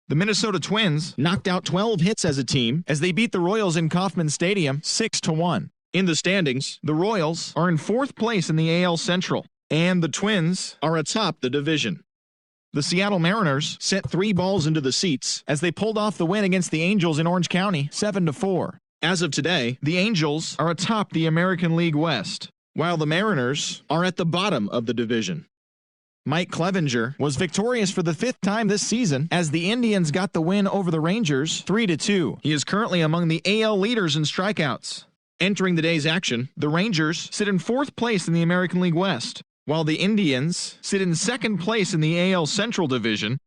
I: The Minnesota Twins knocked out 12 hits as a team as they beat the Royals in Kauffman Stadium 6-1. In the standings, the Royals are in fourth place in the AL Central, and the Twins are atop the division. The Seattle Mariners sent 3 balls into the seats as they pulled off the win against the Angels in Orange County 7-4. As of today, the Angels are atop the American League West, while the Mariners are at the bottom of the division. Mike Clevenger was victorious for the 5th time this season as the Indians got the win over the Rangers 3-2. He is currently among the AL leaders in strikeouts. Entering the day's action, the Rangers sit in 4th place in the American League West, while the Indians sit in 2nd place in the AL Central Division.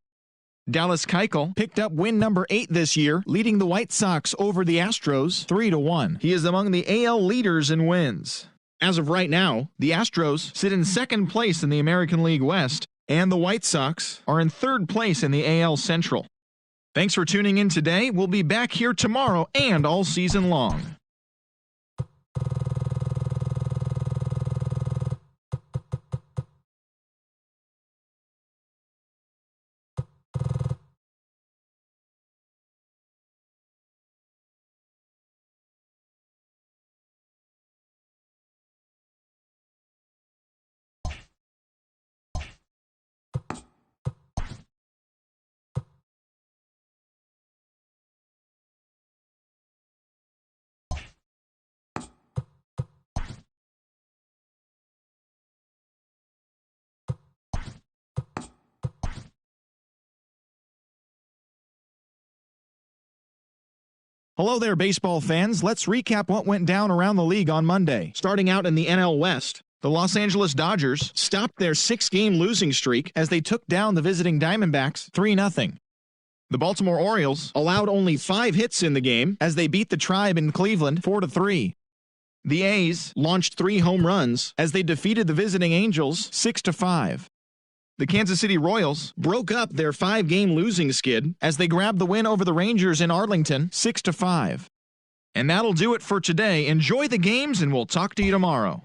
I: Dallas Keuchel picked up win number 8 this year, leading the White Sox over the Astros 3-1. He is among the AL leaders in wins. As of right now, the Astros sit in 2nd place in the American League West, and the White Sox are in 3rd place in the AL Central. Thanks for tuning in today. We'll be back here tomorrow and all season long. Hello there, baseball fans. Let's recap what went down around the league on Monday. Starting out in the NL West, the Los Angeles Dodgers stopped their 6-game losing streak as they took down the visiting Diamondbacks 3-0. The Baltimore Orioles allowed only 5 hits in the game as they beat the Tribe in Cleveland 4-3. The A's launched 3 home runs as they defeated the visiting Angels 6-5. The Kansas City Royals broke up their 5-game losing skid as they grabbed the win over the Rangers in Arlington 6-5. And that'll do it for today. Enjoy the games, and we'll talk to you tomorrow.